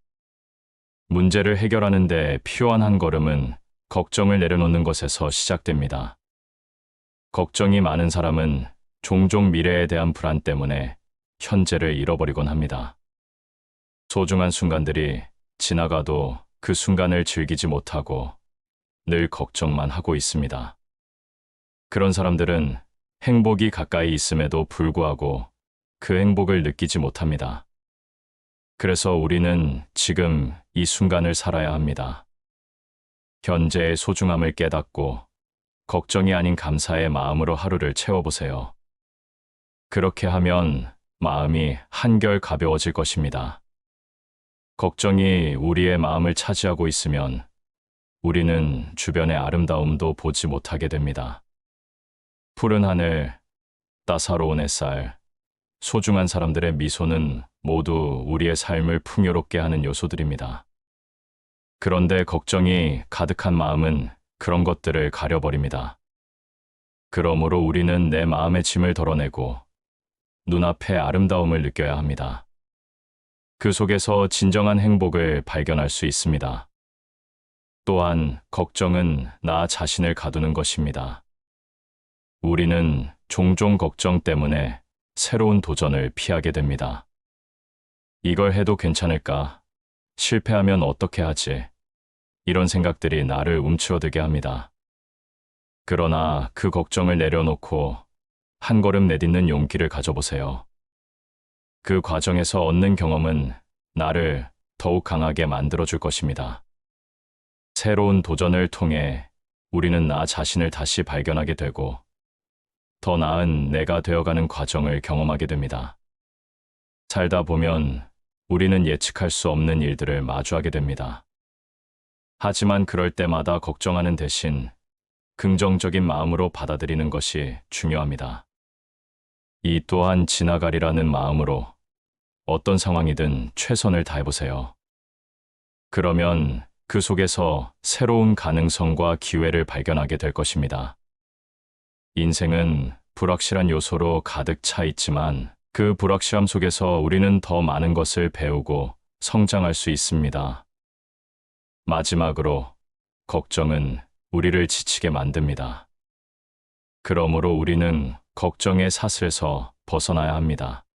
문제를 해결하는 데 필요한 한 걸음은 걱정을 내려놓는 것에서 시작됩니다. 걱정이 많은 사람은 종종 미래에 대한 불안 때문에 현재를 잃어버리곤 합니다. 소중한 순간들이 지나가도 그 순간을 즐기지 못하고 늘 걱정만 하고 있습니다. 그런 사람들은 행복이 가까이 있음에도 불구하고 그 행복을 느끼지 못합니다. 그래서 우리는 지금 이 순간을 살아야 합니다. 현재의 소중함을 깨닫고 걱정이 아닌 감사의 마음으로 하루를 채워보세요. 그렇게 하면 마음이 한결 가벼워질 것입니다. 걱정이 우리의 마음을 차지하고 있으면 우리는 주변의 아름다움도 보지 못하게 됩니다. 푸른 하늘, 따사로운 햇살, 소중한 사람들의 미소는 모두 우리의 삶을 풍요롭게 하는 요소들입니다. 그런데 걱정이 가득한 마음은 그런 것들을 가려버립니다. 그러므로 우리는 내 마음의 짐을 덜어내고 눈앞의 아름다움을 느껴야 합니다. 그 속에서 진정한 행복을 발견할 수 있습니다. 또한 걱정은 나 자신을 가두는 것입니다. 우리는 종종 걱정 때문에 새로운 도전을 피하게 됩니다. 이걸 해도 괜찮을까? 실패하면 어떻게 하지? 이런 생각들이 나를 움츠러들게 합니다. 그러나 그 걱정을 내려놓고 한 걸음 내딛는 용기를 가져보세요. 그 과정에서 얻는 경험은 나를 더욱 강하게 만들어줄 것입니다. 새로운 도전을 통해 우리는 나 자신을 다시 발견하게 되고 더 나은 내가 되어가는 과정을 경험하게 됩니다. 살다 보면 우리는 예측할 수 없는 일들을 마주하게 됩니다. 하지만 그럴 때마다 걱정하는 대신 긍정적인 마음으로 받아들이는 것이 중요합니다. 이 또한 지나가리라는 마음으로 어떤 상황이든 최선을 다해보세요. 그러면 그 속에서 새로운 가능성과 기회를 발견하게 될 것입니다. 인생은 불확실한 요소로 가득 차 있지만 그 불확실함 속에서 우리는 더 많은 것을 배우고 성장할 수 있습니다. 마지막으로, 걱정은 우리를 지치게 만듭니다. 그러므로 우리는 걱정의 사슬에서 벗어나야 합니다.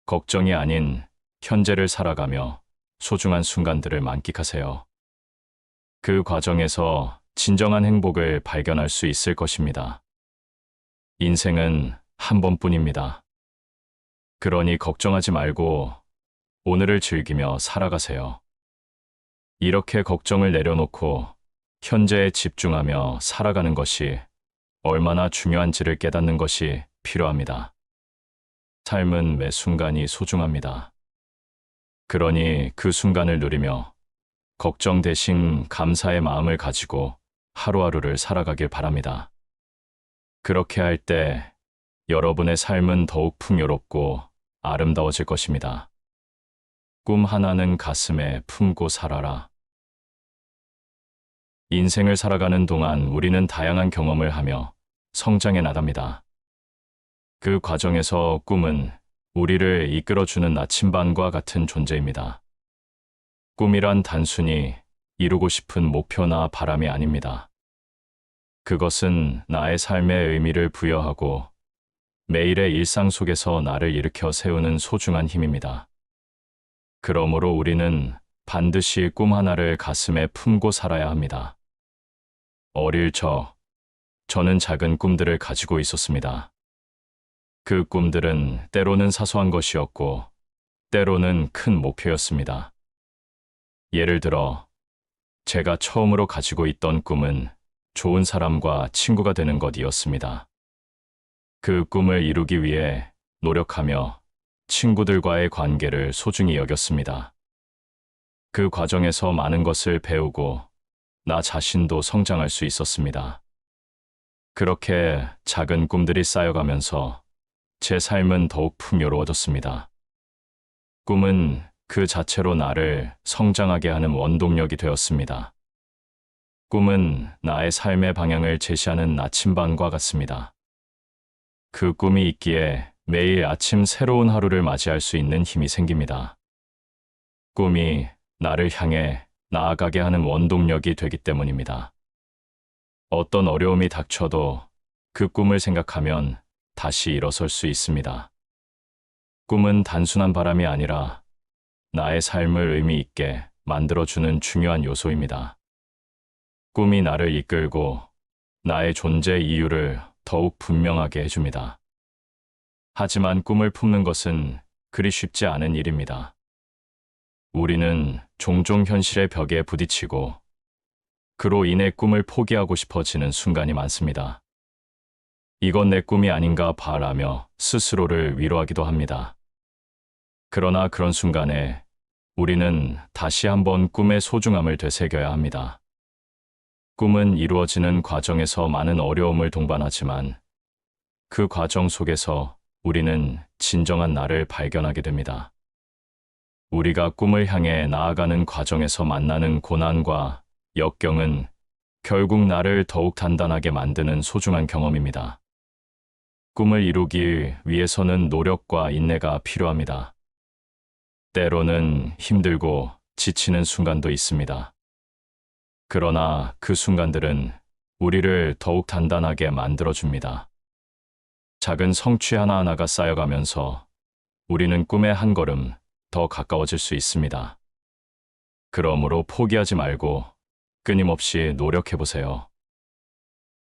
걱정이 아닌 현재를 살아가며 소중한 순간들을 만끽하세요. 그 과정에서 진정한 행복을 발견할 수 있을 것입니다. 인생은 한 번뿐입니다. 그러니 걱정하지 말고 오늘을 즐기며 살아가세요. 이렇게 걱정을 내려놓고 현재에 집중하며 살아가는 것이 얼마나 중요한지를 깨닫는 것이 필요합니다. 삶은 매 순간이 소중합니다. 그러니 그 순간을 누리며 걱정 대신 감사의 마음을 가지고 하루하루를 살아가길 바랍니다. 그렇게 할 때 여러분의 삶은 더욱 풍요롭고 아름다워질 것입니다. 꿈 하나는 가슴에 품고 살아라. 인생을 살아가는 동안 우리는 다양한 경험을 하며 성장해 나갑니다. 그 과정에서 꿈은 우리를 이끌어주는 나침반과 같은 존재입니다. 꿈이란 단순히 이루고 싶은 목표나 바람이 아닙니다. 그것은 나의 삶의 의미를 부여하고 매일의 일상 속에서 나를 일으켜 세우는 소중한 힘입니다. 그러므로 우리는 반드시 꿈 하나를 가슴에 품고 살아야 합니다. 어릴 저는 작은 꿈들을 가지고 있었습니다. 그 꿈들은 때로는 사소한 것이었고, 때로는 큰 목표였습니다. 예를 들어, 제가 처음으로 가지고 있던 꿈은 좋은 사람과 친구가 되는 것이었습니다. 그 꿈을 이루기 위해 노력하며 친구들과의 관계를 소중히 여겼습니다. 그 과정에서 많은 것을 배우고 나 자신도 성장할 수 있었습니다. 그렇게 작은 꿈들이 쌓여가면서 제 삶은 더욱 풍요로워졌습니다. 꿈은 그 자체로 나를 성장하게 하는 원동력이 되었습니다. 꿈은 나의 삶의 방향을 제시하는 나침반과 같습니다. 그 꿈이 있기에 매일 아침 새로운 하루를 맞이할 수 있는 힘이 생깁니다. 꿈이 나를 향해 나아가게 하는 원동력이 되기 때문입니다. 어떤 어려움이 닥쳐도 그 꿈을 생각하면 다시 일어설 수 있습니다. 꿈은 단순한 바람이 아니라 나의 삶을 의미 있게 만들어주는 중요한 요소입니다. 꿈이 나를 이끌고 나의 존재 이유를 더욱 분명하게 해줍니다. 하지만 꿈을 품는 것은 그리 쉽지 않은 일입니다. 우리는 종종 현실의 벽에 부딪히고 그로 인해 꿈을 포기하고 싶어지는 순간이 많습니다. 이건 내 꿈이 아닌가 바라며 스스로를 위로하기도 합니다. 그러나 그런 순간에 우리는 다시 한번 꿈의 소중함을 되새겨야 합니다. 꿈은 이루어지는 과정에서 많은 어려움을 동반하지만 그 과정 속에서 우리는 진정한 나를 발견하게 됩니다. 우리가 꿈을 향해 나아가는 과정에서 만나는 고난과 역경은 결국 나를 더욱 단단하게 만드는 소중한 경험입니다. 꿈을 이루기 위해서는 노력과 인내가 필요합니다. 때로는 힘들고 지치는 순간도 있습니다. 그러나 그 순간들은 우리를 더욱 단단하게 만들어줍니다. 작은 성취 하나하나가 쌓여가면서 우리는 꿈에 한 걸음 더 가까워질 수 있습니다. 그러므로 포기하지 말고 끊임없이 노력해보세요.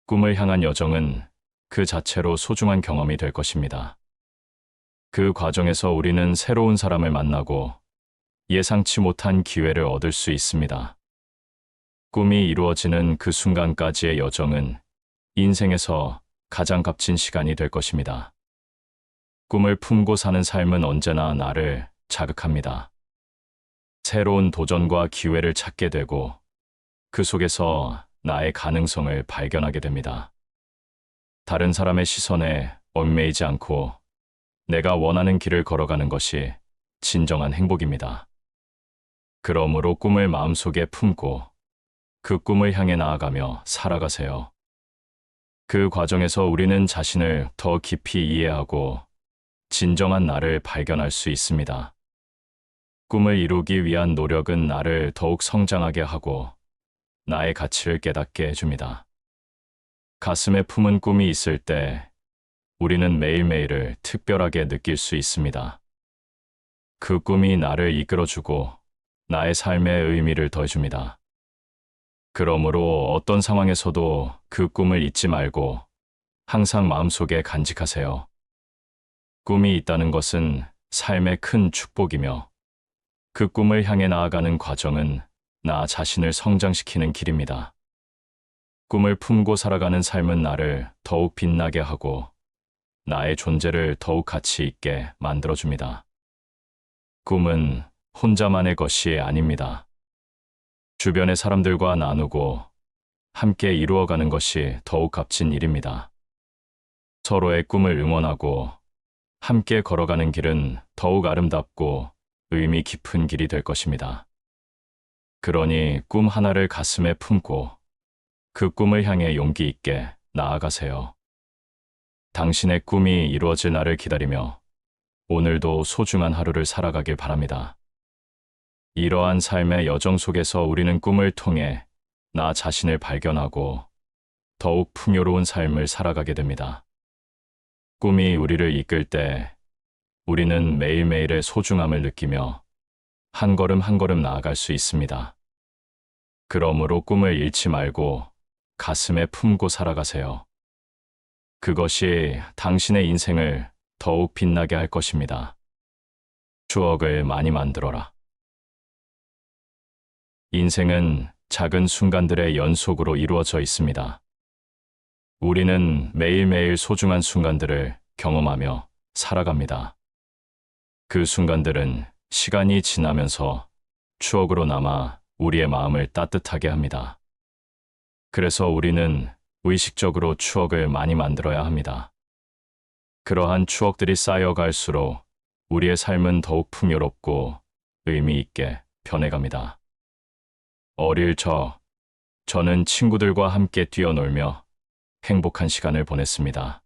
꿈을 향한 여정은 그 자체로 소중한 경험이 될 것입니다. 그 과정에서 우리는 새로운 사람을 만나고 예상치 못한 기회를 얻을 수 있습니다. 꿈이 이루어지는 그 순간까지의 여정은 인생에서 가장 값진 시간이 될 것입니다. 꿈을 품고 사는 삶은 언제나 나를 자극합니다. 새로운 도전과 기회를 찾게 되고 그 속에서 나의 가능성을 발견하게 됩니다. 다른 사람의 시선에 얽매이지 않고 내가 원하는 길을 걸어가는 것이 진정한 행복입니다. 그러므로 꿈을 마음속에 품고 그 꿈을 향해 나아가며 살아가세요. 그 과정에서 우리는 자신을 더 깊이 이해하고 진정한 나를 발견할 수 있습니다. 꿈을 이루기 위한 노력은 나를 더욱 성장하게 하고 나의 가치를 깨닫게 해줍니다. 가슴에 품은 꿈이 있을 때 우리는 매일매일을 특별하게 느낄 수 있습니다. 그 꿈이 나를 이끌어주고 나의 삶의 의미를 더해줍니다. 그러므로 어떤 상황에서도 그 꿈을 잊지 말고 항상 마음속에 간직하세요. 꿈이 있다는 것은 삶의 큰 축복이며 그 꿈을 향해 나아가는 과정은 나 자신을 성장시키는 길입니다. 꿈을 품고 살아가는 삶은 나를 더욱 빛나게 하고 나의 존재를 더욱 가치 있게 만들어줍니다. 꿈은 혼자만의 것이 아닙니다. 주변의 사람들과 나누고 함께 이루어가는 것이 더욱 값진 일입니다. 서로의 꿈을 응원하고 함께 걸어가는 길은 더욱 아름답고 의미 깊은 길이 될 것입니다. 그러니 꿈 하나를 가슴에 품고 그 꿈을 향해 용기 있게 나아가세요. 당신의 꿈이 이루어질 날을 기다리며 오늘도 소중한 하루를 살아가길 바랍니다. 이러한 삶의 여정 속에서 우리는 꿈을 통해 나 자신을 발견하고 더욱 풍요로운 삶을 살아가게 됩니다. 꿈이 우리를 이끌 때 우리는 매일매일의 소중함을 느끼며 한 걸음 한 걸음 나아갈 수 있습니다. 그러므로 꿈을 잃지 말고 가슴에 품고 살아가세요. 그것이 당신의 인생을 더욱 빛나게 할 것입니다. 추억을 많이 만들어라. 인생은 작은 순간들의 연속으로 이루어져 있습니다. 우리는 매일매일 소중한 순간들을 경험하며 살아갑니다. 그 순간들은 시간이 지나면서 추억으로 남아 우리의 마음을 따뜻하게 합니다. 그래서 우리는 의식적으로 추억을 많이 만들어야 합니다. 그러한 추억들이 쌓여갈수록 우리의 삶은 더욱 풍요롭고 의미 있게 변해갑니다. 어릴 적, 저는 친구들과 함께 뛰어놀며 행복한 시간을 보냈습니다.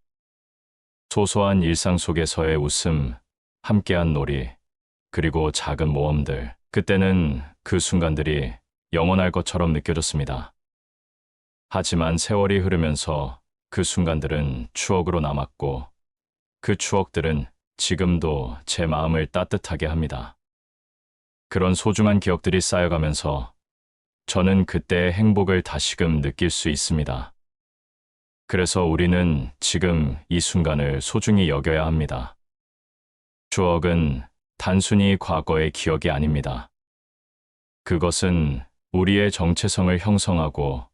소소한 일상 속에서의 웃음, 함께한 놀이, 그리고 작은 모험들. 그때는 그 순간들이 영원할 것처럼 느껴졌습니다. 하지만 세월이 흐르면서 그 순간들은 추억으로 남았고 그 추억들은 지금도 제 마음을 따뜻하게 합니다. 그런 소중한 기억들이 쌓여가면서 저는 그때의 행복을 다시금 느낄 수 있습니다. 그래서 우리는 지금 이 순간을 소중히 여겨야 합니다. 추억은 단순히 과거의 기억이 아닙니다. 그것은 우리의 정체성을 형성하고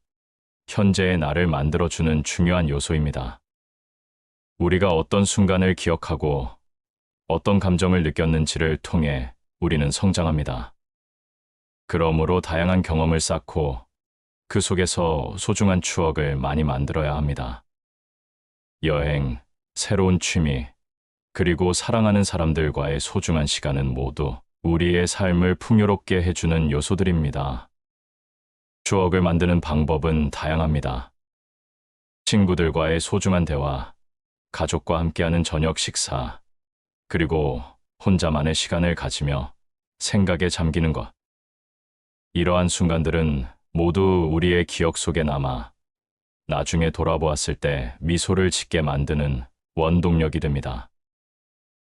현재의 나를 만들어주는 중요한 요소입니다. 우리가 어떤 순간을 기억하고 어떤 감정을 느꼈는지를 통해 우리는 성장합니다. 그러므로 다양한 경험을 쌓고 그 속에서 소중한 추억을 많이 만들어야 합니다. 여행, 새로운 취미, 그리고 사랑하는 사람들과의 소중한 시간은 모두 우리의 삶을 풍요롭게 해주는 요소들입니다. 추억을 만드는 방법은 다양합니다. 친구들과의 소중한 대화, 가족과 함께하는 저녁 식사, 그리고 혼자만의 시간을 가지며 생각에 잠기는 것. 이러한 순간들은 모두 우리의 기억 속에 남아 나중에 돌아보았을 때 미소를 짓게 만드는 원동력이 됩니다.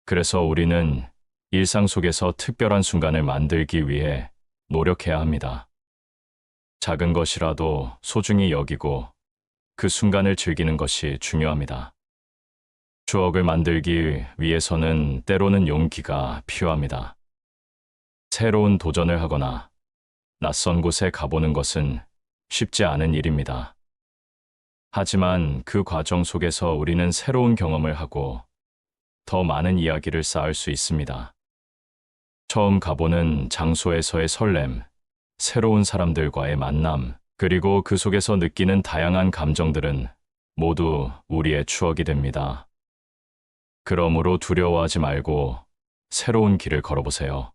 그래서 우리는 일상 속에서 특별한 순간을 만들기 위해 노력해야 합니다. 작은 것이라도 소중히 여기고 그 순간을 즐기는 것이 중요합니다. 추억을 만들기 위해서는 때로는 용기가 필요합니다. 새로운 도전을 하거나 낯선 곳에 가보는 것은 쉽지 않은 일입니다. 하지만 그 과정 속에서 우리는 새로운 경험을 하고 더 많은 이야기를 쌓을 수 있습니다. 처음 가보는 장소에서의 설렘, 새로운 사람들과의 만남, 그리고 그 속에서 느끼는 다양한 감정들은 모두 우리의 추억이 됩니다. 그러므로 두려워하지 말고 새로운 길을 걸어보세요.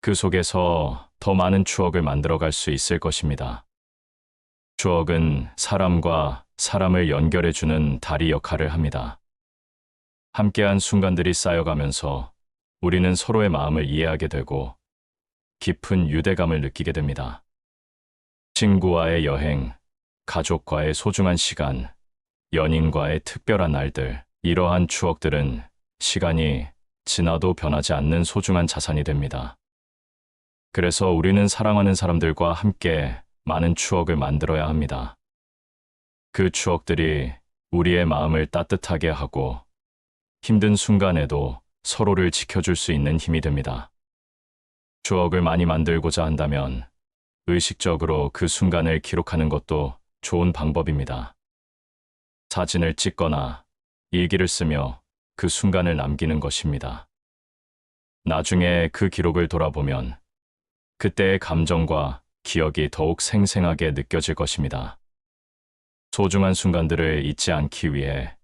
그 속에서 더 많은 추억을 만들어갈 수 있을 것입니다. 추억은 사람과 사람을 연결해주는 다리 역할을 합니다. 함께한 순간들이 쌓여가면서 우리는 서로의 마음을 이해하게 되고 깊은 유대감을 느끼게 됩니다. 친구와의 여행, 가족과의 소중한 시간, 연인과의 특별한 날들, 이러한 추억들은 시간이 지나도 변하지 않는 소중한 자산이 됩니다. 그래서 우리는 사랑하는 사람들과 함께 많은 추억을 만들어야 합니다. 그 추억들이 우리의 마음을 따뜻하게 하고 힘든 순간에도 서로를 지켜줄 수 있는 힘이 됩니다. 추억을 많이 만들고자 한다면 의식적으로 그 순간을 기록하는 것도 좋은 방법입니다. 사진을 찍거나 일기를 쓰며 그 순간을 남기는 것입니다. 나중에 그 기록을 돌아보면 그때의 감정과 기억이 더욱 생생하게 느껴질 것입니다. 소중한 순간들을 잊지 않기 위해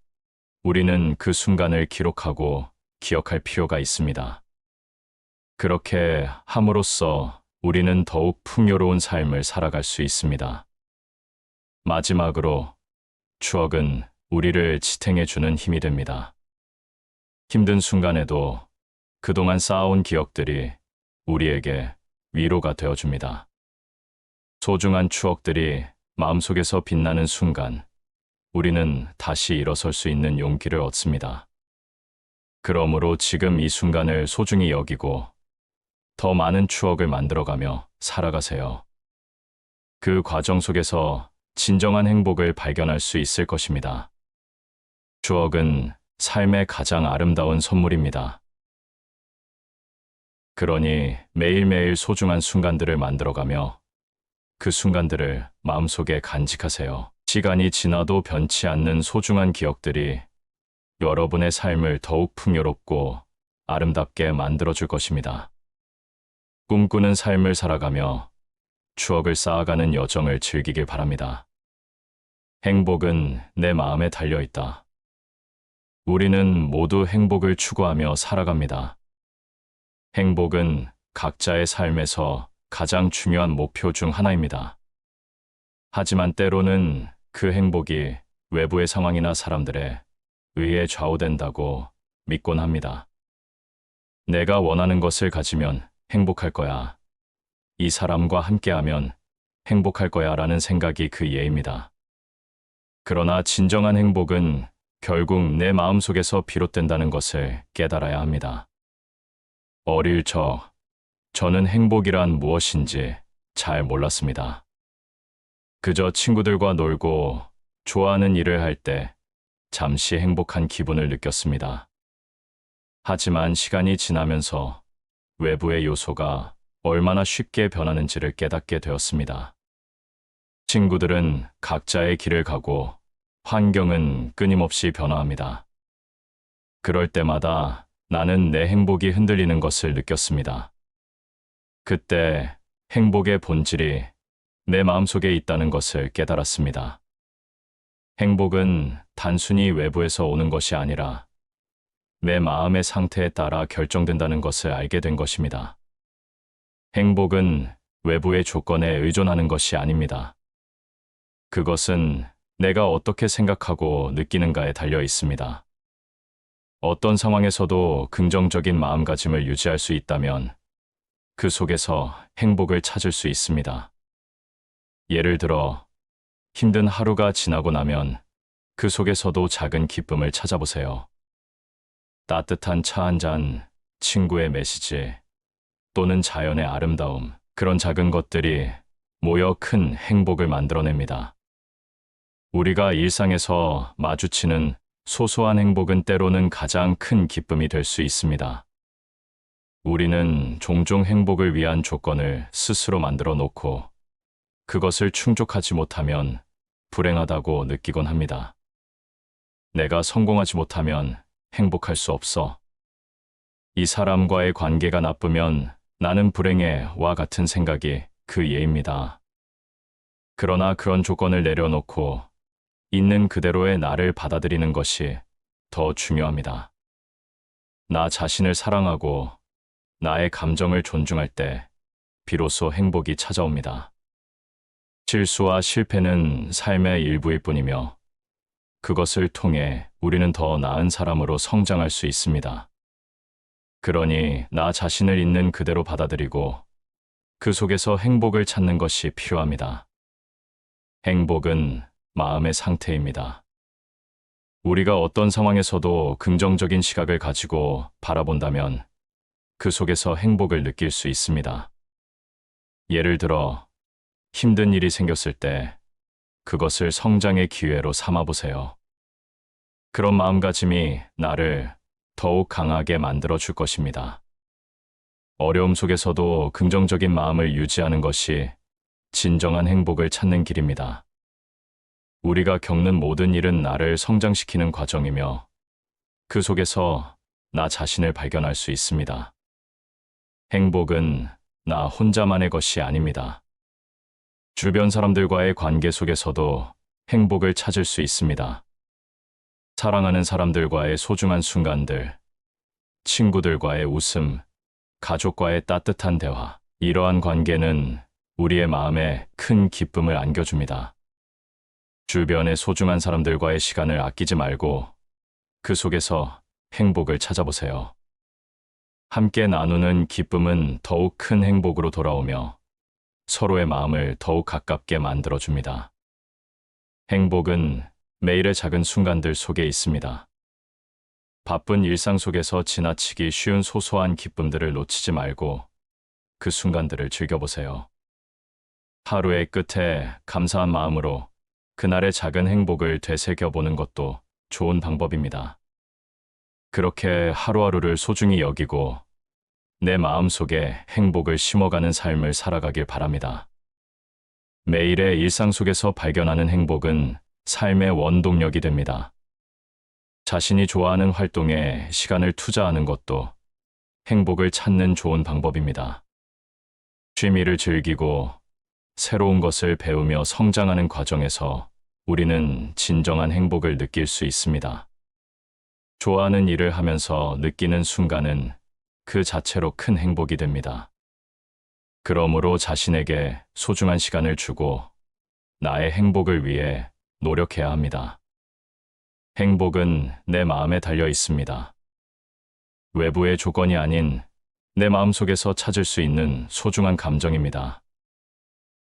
우리는 그 순간을 기록하고 기억할 필요가 있습니다. 그렇게 함으로써 우리는 더욱 풍요로운 삶을 살아갈 수 있습니다. 마지막으로 추억은 우리를 지탱해주는 힘이 됩니다. 힘든 순간에도 그동안 쌓아온 기억들이 우리에게 위로가 되어줍니다. 소중한 추억들이 마음속에서 빛나는 순간, 우리는 다시 일어설 수 있는 용기를 얻습니다. 그러므로 지금 이 순간을 소중히 여기고 더 많은 추억을 만들어가며 살아가세요. 그 과정 속에서 진정한 행복을 발견할 수 있을 것입니다. 추억은 삶의 가장 아름다운 선물입니다. 그러니 매일매일 소중한 순간들을 만들어가며 그 순간들을 마음속에 간직하세요. 시간이 지나도 변치 않는 소중한 기억들이 여러분의 삶을 더욱 풍요롭고 아름답게 만들어줄 것입니다. 꿈꾸는 삶을 살아가며 추억을 쌓아가는 여정을 즐기길 바랍니다. 행복은 내 마음에 달려있다. 우리는 모두 행복을 추구하며 살아갑니다. 행복은 각자의 삶에서 가장 중요한 목표 중 하나입니다. 하지만 때로는 그 행복이 외부의 상황이나 사람들에 의해 좌우된다고 믿곤 합니다. 내가 원하는 것을 가지면 행복할 거야. 이 사람과 함께하면 행복할 거야 라는 생각이 그 예입니다. 그러나 진정한 행복은 결국 내 마음속에서 비롯된다는 것을 깨달아야 합니다. 어릴 적, 저는 행복이란 무엇인지 잘 몰랐습니다. 그저 친구들과 놀고 좋아하는 일을 할 때 잠시 행복한 기분을 느꼈습니다. 하지만 시간이 지나면서 외부의 요소가 얼마나 쉽게 변하는지를 깨닫게 되었습니다. 친구들은 각자의 길을 가고 환경은 끊임없이 변화합니다. 그럴 때마다 나는 내 행복이 흔들리는 것을 느꼈습니다. 그때 행복의 본질이 내 마음속에 있다는 것을 깨달았습니다. 행복은 단순히 외부에서 오는 것이 아니라 내 마음의 상태에 따라 결정된다는 것을 알게 된 것입니다. 행복은 외부의 조건에 의존하는 것이 아닙니다. 그것은 내가 어떻게 생각하고 느끼는가에 달려 있습니다. 어떤 상황에서도 긍정적인 마음가짐을 유지할 수 있다면 그 속에서 행복을 찾을 수 있습니다. 예를 들어, 힘든 하루가 지나고 나면 그 속에서도 작은 기쁨을 찾아보세요. 따뜻한 차 한 잔, 친구의 메시지, 또는 자연의 아름다움, 그런 작은 것들이 모여 큰 행복을 만들어냅니다. 우리가 일상에서 마주치는 소소한 행복은 때로는 가장 큰 기쁨이 될 수 있습니다. 우리는 종종 행복을 위한 조건을 스스로 만들어 놓고 그것을 충족하지 못하면 불행하다고 느끼곤 합니다. 내가 성공하지 못하면 행복할 수 없어. 이 사람과의 관계가 나쁘면 나는 불행해와 같은 생각이 그 예입니다. 그러나 그런 조건을 내려놓고 있는 그대로의 나를 받아들이는 것이 더 중요합니다. 나 자신을 사랑하고 나의 감정을 존중할 때 비로소 행복이 찾아옵니다. 실수와 실패는 삶의 일부일 뿐이며 그것을 통해 우리는 더 나은 사람으로 성장할 수 있습니다. 그러니 나 자신을 있는 그대로 받아들이고 그 속에서 행복을 찾는 것이 필요합니다. 행복은 마음의 상태입니다. 우리가 어떤 상황에서도 긍정적인 시각을 가지고 바라본다면 그 속에서 행복을 느낄 수 있습니다. 예를 들어, 힘든 일이 생겼을 때 그것을 성장의 기회로 삼아보세요. 그런 마음가짐이 나를 더욱 강하게 만들어 줄 것입니다. 어려움 속에서도 긍정적인 마음을 유지하는 것이 진정한 행복을 찾는 길입니다. 우리가 겪는 모든 일은 나를 성장시키는 과정이며 그 속에서 나 자신을 발견할 수 있습니다. 행복은 나 혼자만의 것이 아닙니다. 주변 사람들과의 관계 속에서도 행복을 찾을 수 있습니다. 사랑하는 사람들과의 소중한 순간들, 친구들과의 웃음, 가족과의 따뜻한 대화, 이러한 관계는 우리의 마음에 큰 기쁨을 안겨줍니다. 주변의 소중한 사람들과의 시간을 아끼지 말고 그 속에서 행복을 찾아보세요. 함께 나누는 기쁨은 더욱 큰 행복으로 돌아오며 서로의 마음을 더욱 가깝게 만들어줍니다. 행복은 매일의 작은 순간들 속에 있습니다. 바쁜 일상 속에서 지나치기 쉬운 소소한 기쁨들을 놓치지 말고 그 순간들을 즐겨보세요. 하루의 끝에 감사한 마음으로 그날의 작은 행복을 되새겨보는 것도 좋은 방법입니다. 그렇게 하루하루를 소중히 여기고 내 마음속에 행복을 심어가는 삶을 살아가길 바랍니다. 매일의 일상 속에서 발견하는 행복은 삶의 원동력이 됩니다. 자신이 좋아하는 활동에 시간을 투자하는 것도 행복을 찾는 좋은 방법입니다. 취미를 즐기고 새로운 것을 배우며 성장하는 과정에서 우리는 진정한 행복을 느낄 수 있습니다. 좋아하는 일을 하면서 느끼는 순간은 그 자체로 큰 행복이 됩니다. 그러므로 자신에게 소중한 시간을 주고 나의 행복을 위해 노력해야 합니다. 행복은 내 마음에 달려 있습니다. 외부의 조건이 아닌 내 마음속에서 찾을 수 있는 소중한 감정입니다.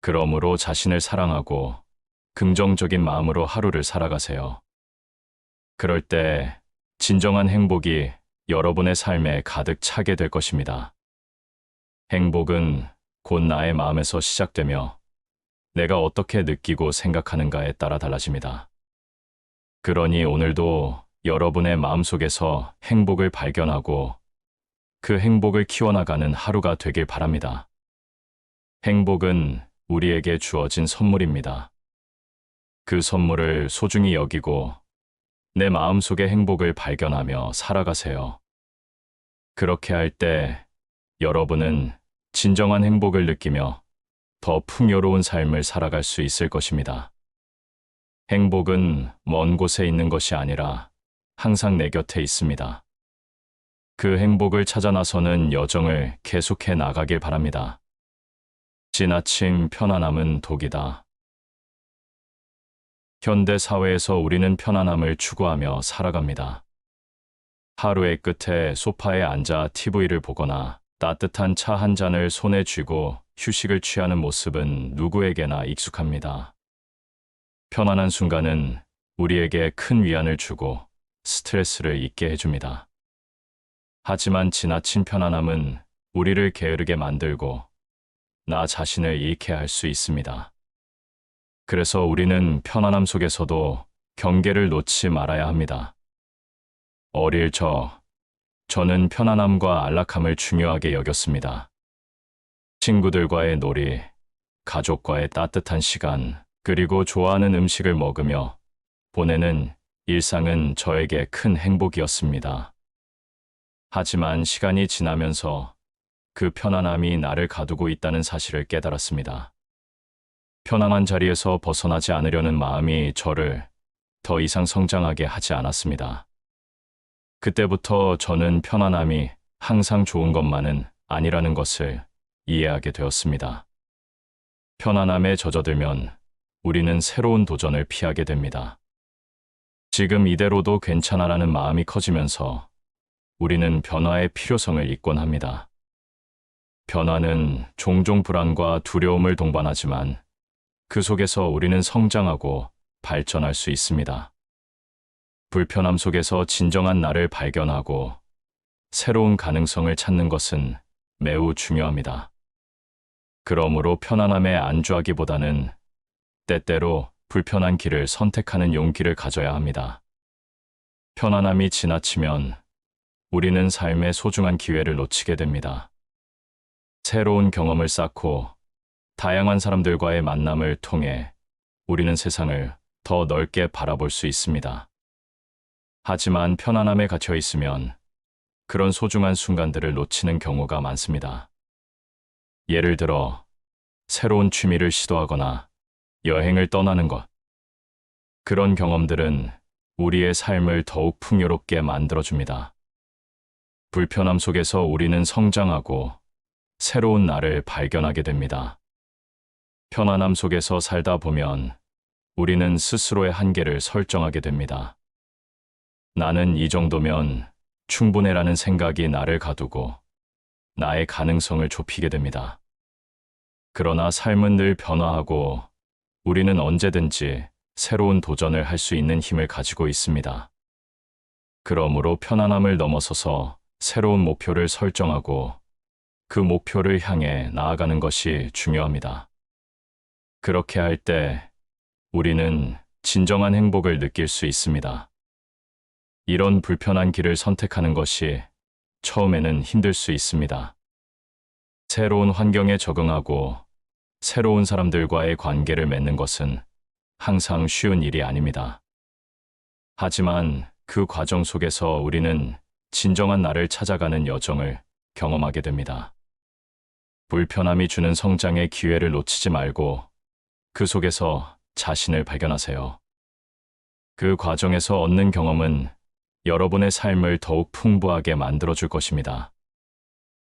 그러므로 자신을 사랑하고 긍정적인 마음으로 하루를 살아가세요. 그럴 때 진정한 행복이 여러분의 삶에 가득 차게 될 것입니다. 행복은 곧 나의 마음에서 시작되며 내가 어떻게 느끼고 생각하는가에 따라 달라집니다. 그러니 오늘도 여러분의 마음속에서 행복을 발견하고 그 행복을 키워나가는 하루가 되길 바랍니다. 행복은 우리에게 주어진 선물입니다. 그 선물을 소중히 여기고 내 마음속의 행복을 발견하며 살아가세요. 그렇게 할 때 여러분은 진정한 행복을 느끼며 더 풍요로운 삶을 살아갈 수 있을 것입니다. 행복은 먼 곳에 있는 것이 아니라 항상 내 곁에 있습니다. 그 행복을 찾아 나서는 여정을 계속해 나가길 바랍니다. 지나친 편안함은 독이다. 현대 사회에서 우리는 편안함을 추구하며 살아갑니다. 하루의 끝에 소파에 앉아 TV를 보거나 따뜻한 차 한 잔을 손에 쥐고 휴식을 취하는 모습은 누구에게나 익숙합니다. 편안한 순간은 우리에게 큰 위안을 주고 스트레스를 잊게 해줍니다. 하지만 지나친 편안함은 우리를 게으르게 만들고 나 자신을 잃게 할 수 있습니다. 그래서 우리는 편안함 속에서도 경계를 놓지 말아야 합니다. 어릴 저는 편안함과 안락함을 중요하게 여겼습니다. 친구들과의 놀이, 가족과의 따뜻한 시간, 그리고 좋아하는 음식을 먹으며 보내는 일상은 저에게 큰 행복이었습니다. 하지만 시간이 지나면서 그 편안함이 나를 가두고 있다는 사실을 깨달았습니다. 편안한 자리에서 벗어나지 않으려는 마음이 저를 더 이상 성장하게 하지 않았습니다. 그때부터 저는 편안함이 항상 좋은 것만은 아니라는 것을 이해하게 되었습니다. 편안함에 젖어들면 우리는 새로운 도전을 피하게 됩니다. 지금 이대로도 괜찮아라는 마음이 커지면서 우리는 변화의 필요성을 잊곤 합니다. 변화는 종종 불안과 두려움을 동반하지만 그 속에서 우리는 성장하고 발전할 수 있습니다. 불편함 속에서 진정한 나를 발견하고 새로운 가능성을 찾는 것은 매우 중요합니다. 그러므로 편안함에 안주하기보다는 때때로 불편한 길을 선택하는 용기를 가져야 합니다. 편안함이 지나치면 우리는 삶의 소중한 기회를 놓치게 됩니다. 새로운 경험을 쌓고 다양한 사람들과의 만남을 통해 우리는 세상을 더 넓게 바라볼 수 있습니다. 하지만 편안함에 갇혀 있으면 그런 소중한 순간들을 놓치는 경우가 많습니다. 예를 들어, 새로운 취미를 시도하거나 여행을 떠나는 것. 그런 경험들은 우리의 삶을 더욱 풍요롭게 만들어줍니다. 불편함 속에서 우리는 성장하고 새로운 나를 발견하게 됩니다. 편안함 속에서 살다 보면 우리는 스스로의 한계를 설정하게 됩니다. 나는 이 정도면 충분해라는 생각이 나를 가두고 나의 가능성을 좁히게 됩니다. 그러나 삶은 늘 변화하고 우리는 언제든지 새로운 도전을 할 수 있는 힘을 가지고 있습니다. 그러므로 편안함을 넘어서서 새로운 목표를 설정하고 그 목표를 향해 나아가는 것이 중요합니다. 그렇게 할 때 우리는 진정한 행복을 느낄 수 있습니다. 이런 불편한 길을 선택하는 것이 처음에는 힘들 수 있습니다. 새로운 환경에 적응하고 새로운 사람들과의 관계를 맺는 것은 항상 쉬운 일이 아닙니다. 하지만 그 과정 속에서 우리는 진정한 나를 찾아가는 여정을 경험하게 됩니다. 불편함이 주는 성장의 기회를 놓치지 말고 그 속에서 자신을 발견하세요. 그 과정에서 얻는 경험은 여러분의 삶을 더욱 풍부하게 만들어줄 것입니다.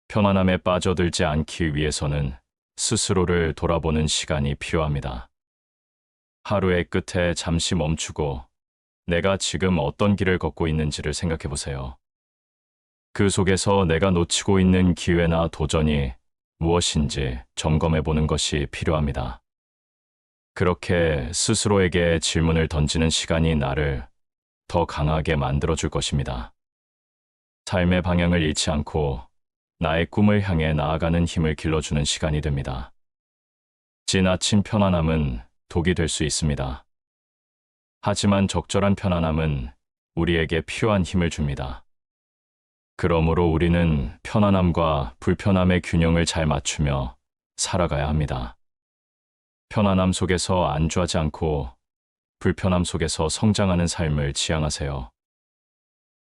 편안함에 빠져들지 않기 위해서는 스스로를 돌아보는 시간이 필요합니다. 하루의 끝에 잠시 멈추고 내가 지금 어떤 길을 걷고 있는지를 생각해 보세요. 그 속에서 내가 놓치고 있는 기회나 도전이 무엇인지 점검해 보는 것이 필요합니다. 그렇게 스스로에게 질문을 던지는 시간이 나를 더 강하게 만들어줄 것입니다. 삶의 방향을 잃지 않고 나의 꿈을 향해 나아가는 힘을 길러주는 시간이 됩니다. 지나친 편안함은 독이 될 수 있습니다. 하지만 적절한 편안함은 우리에게 필요한 힘을 줍니다. 그러므로 우리는 편안함과 불편함의 균형을 잘 맞추며 살아가야 합니다. 편안함 속에서 안주하지 않고 불편함 속에서 성장하는 삶을 지향하세요.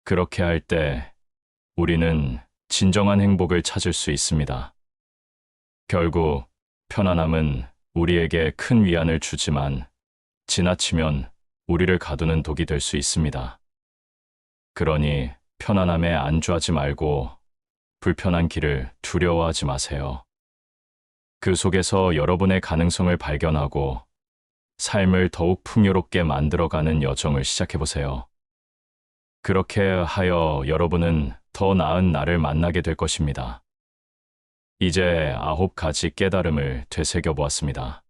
그렇게 할 때 우리는 진정한 행복을 찾을 수 있습니다. 결국 편안함은 우리에게 큰 위안을 주지만 지나치면 우리를 가두는 독이 될 수 있습니다. 그러니 편안함에 안주하지 말고 불편한 길을 두려워하지 마세요. 그 속에서 여러분의 가능성을 발견하고 삶을 더욱 풍요롭게 만들어가는 여정을 시작해보세요. 그렇게 하여 여러분은 더 나은 나를 만나게 될 것입니다. 이제 9가지 깨달음을 되새겨보았습니다.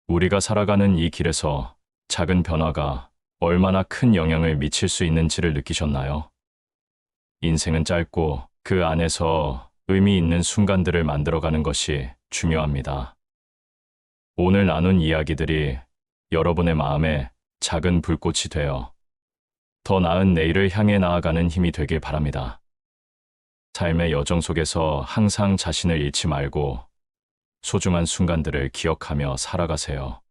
우리가 살아가는 이 길에서 작은 변화가 얼마나 큰 영향을 미칠 수 있는지를 느끼셨나요? 인생은 짧고 그 안에서 의미 있는 순간들을 만들어가는 것이 중요합니다. 오늘 나눈 이야기들이 여러분의 마음에 작은 불꽃이 되어 더 나은 내일을 향해 나아가는 힘이 되길 바랍니다. 삶의 여정 속에서 항상 자신을 잃지 말고 소중한 순간들을 기억하며 살아가세요.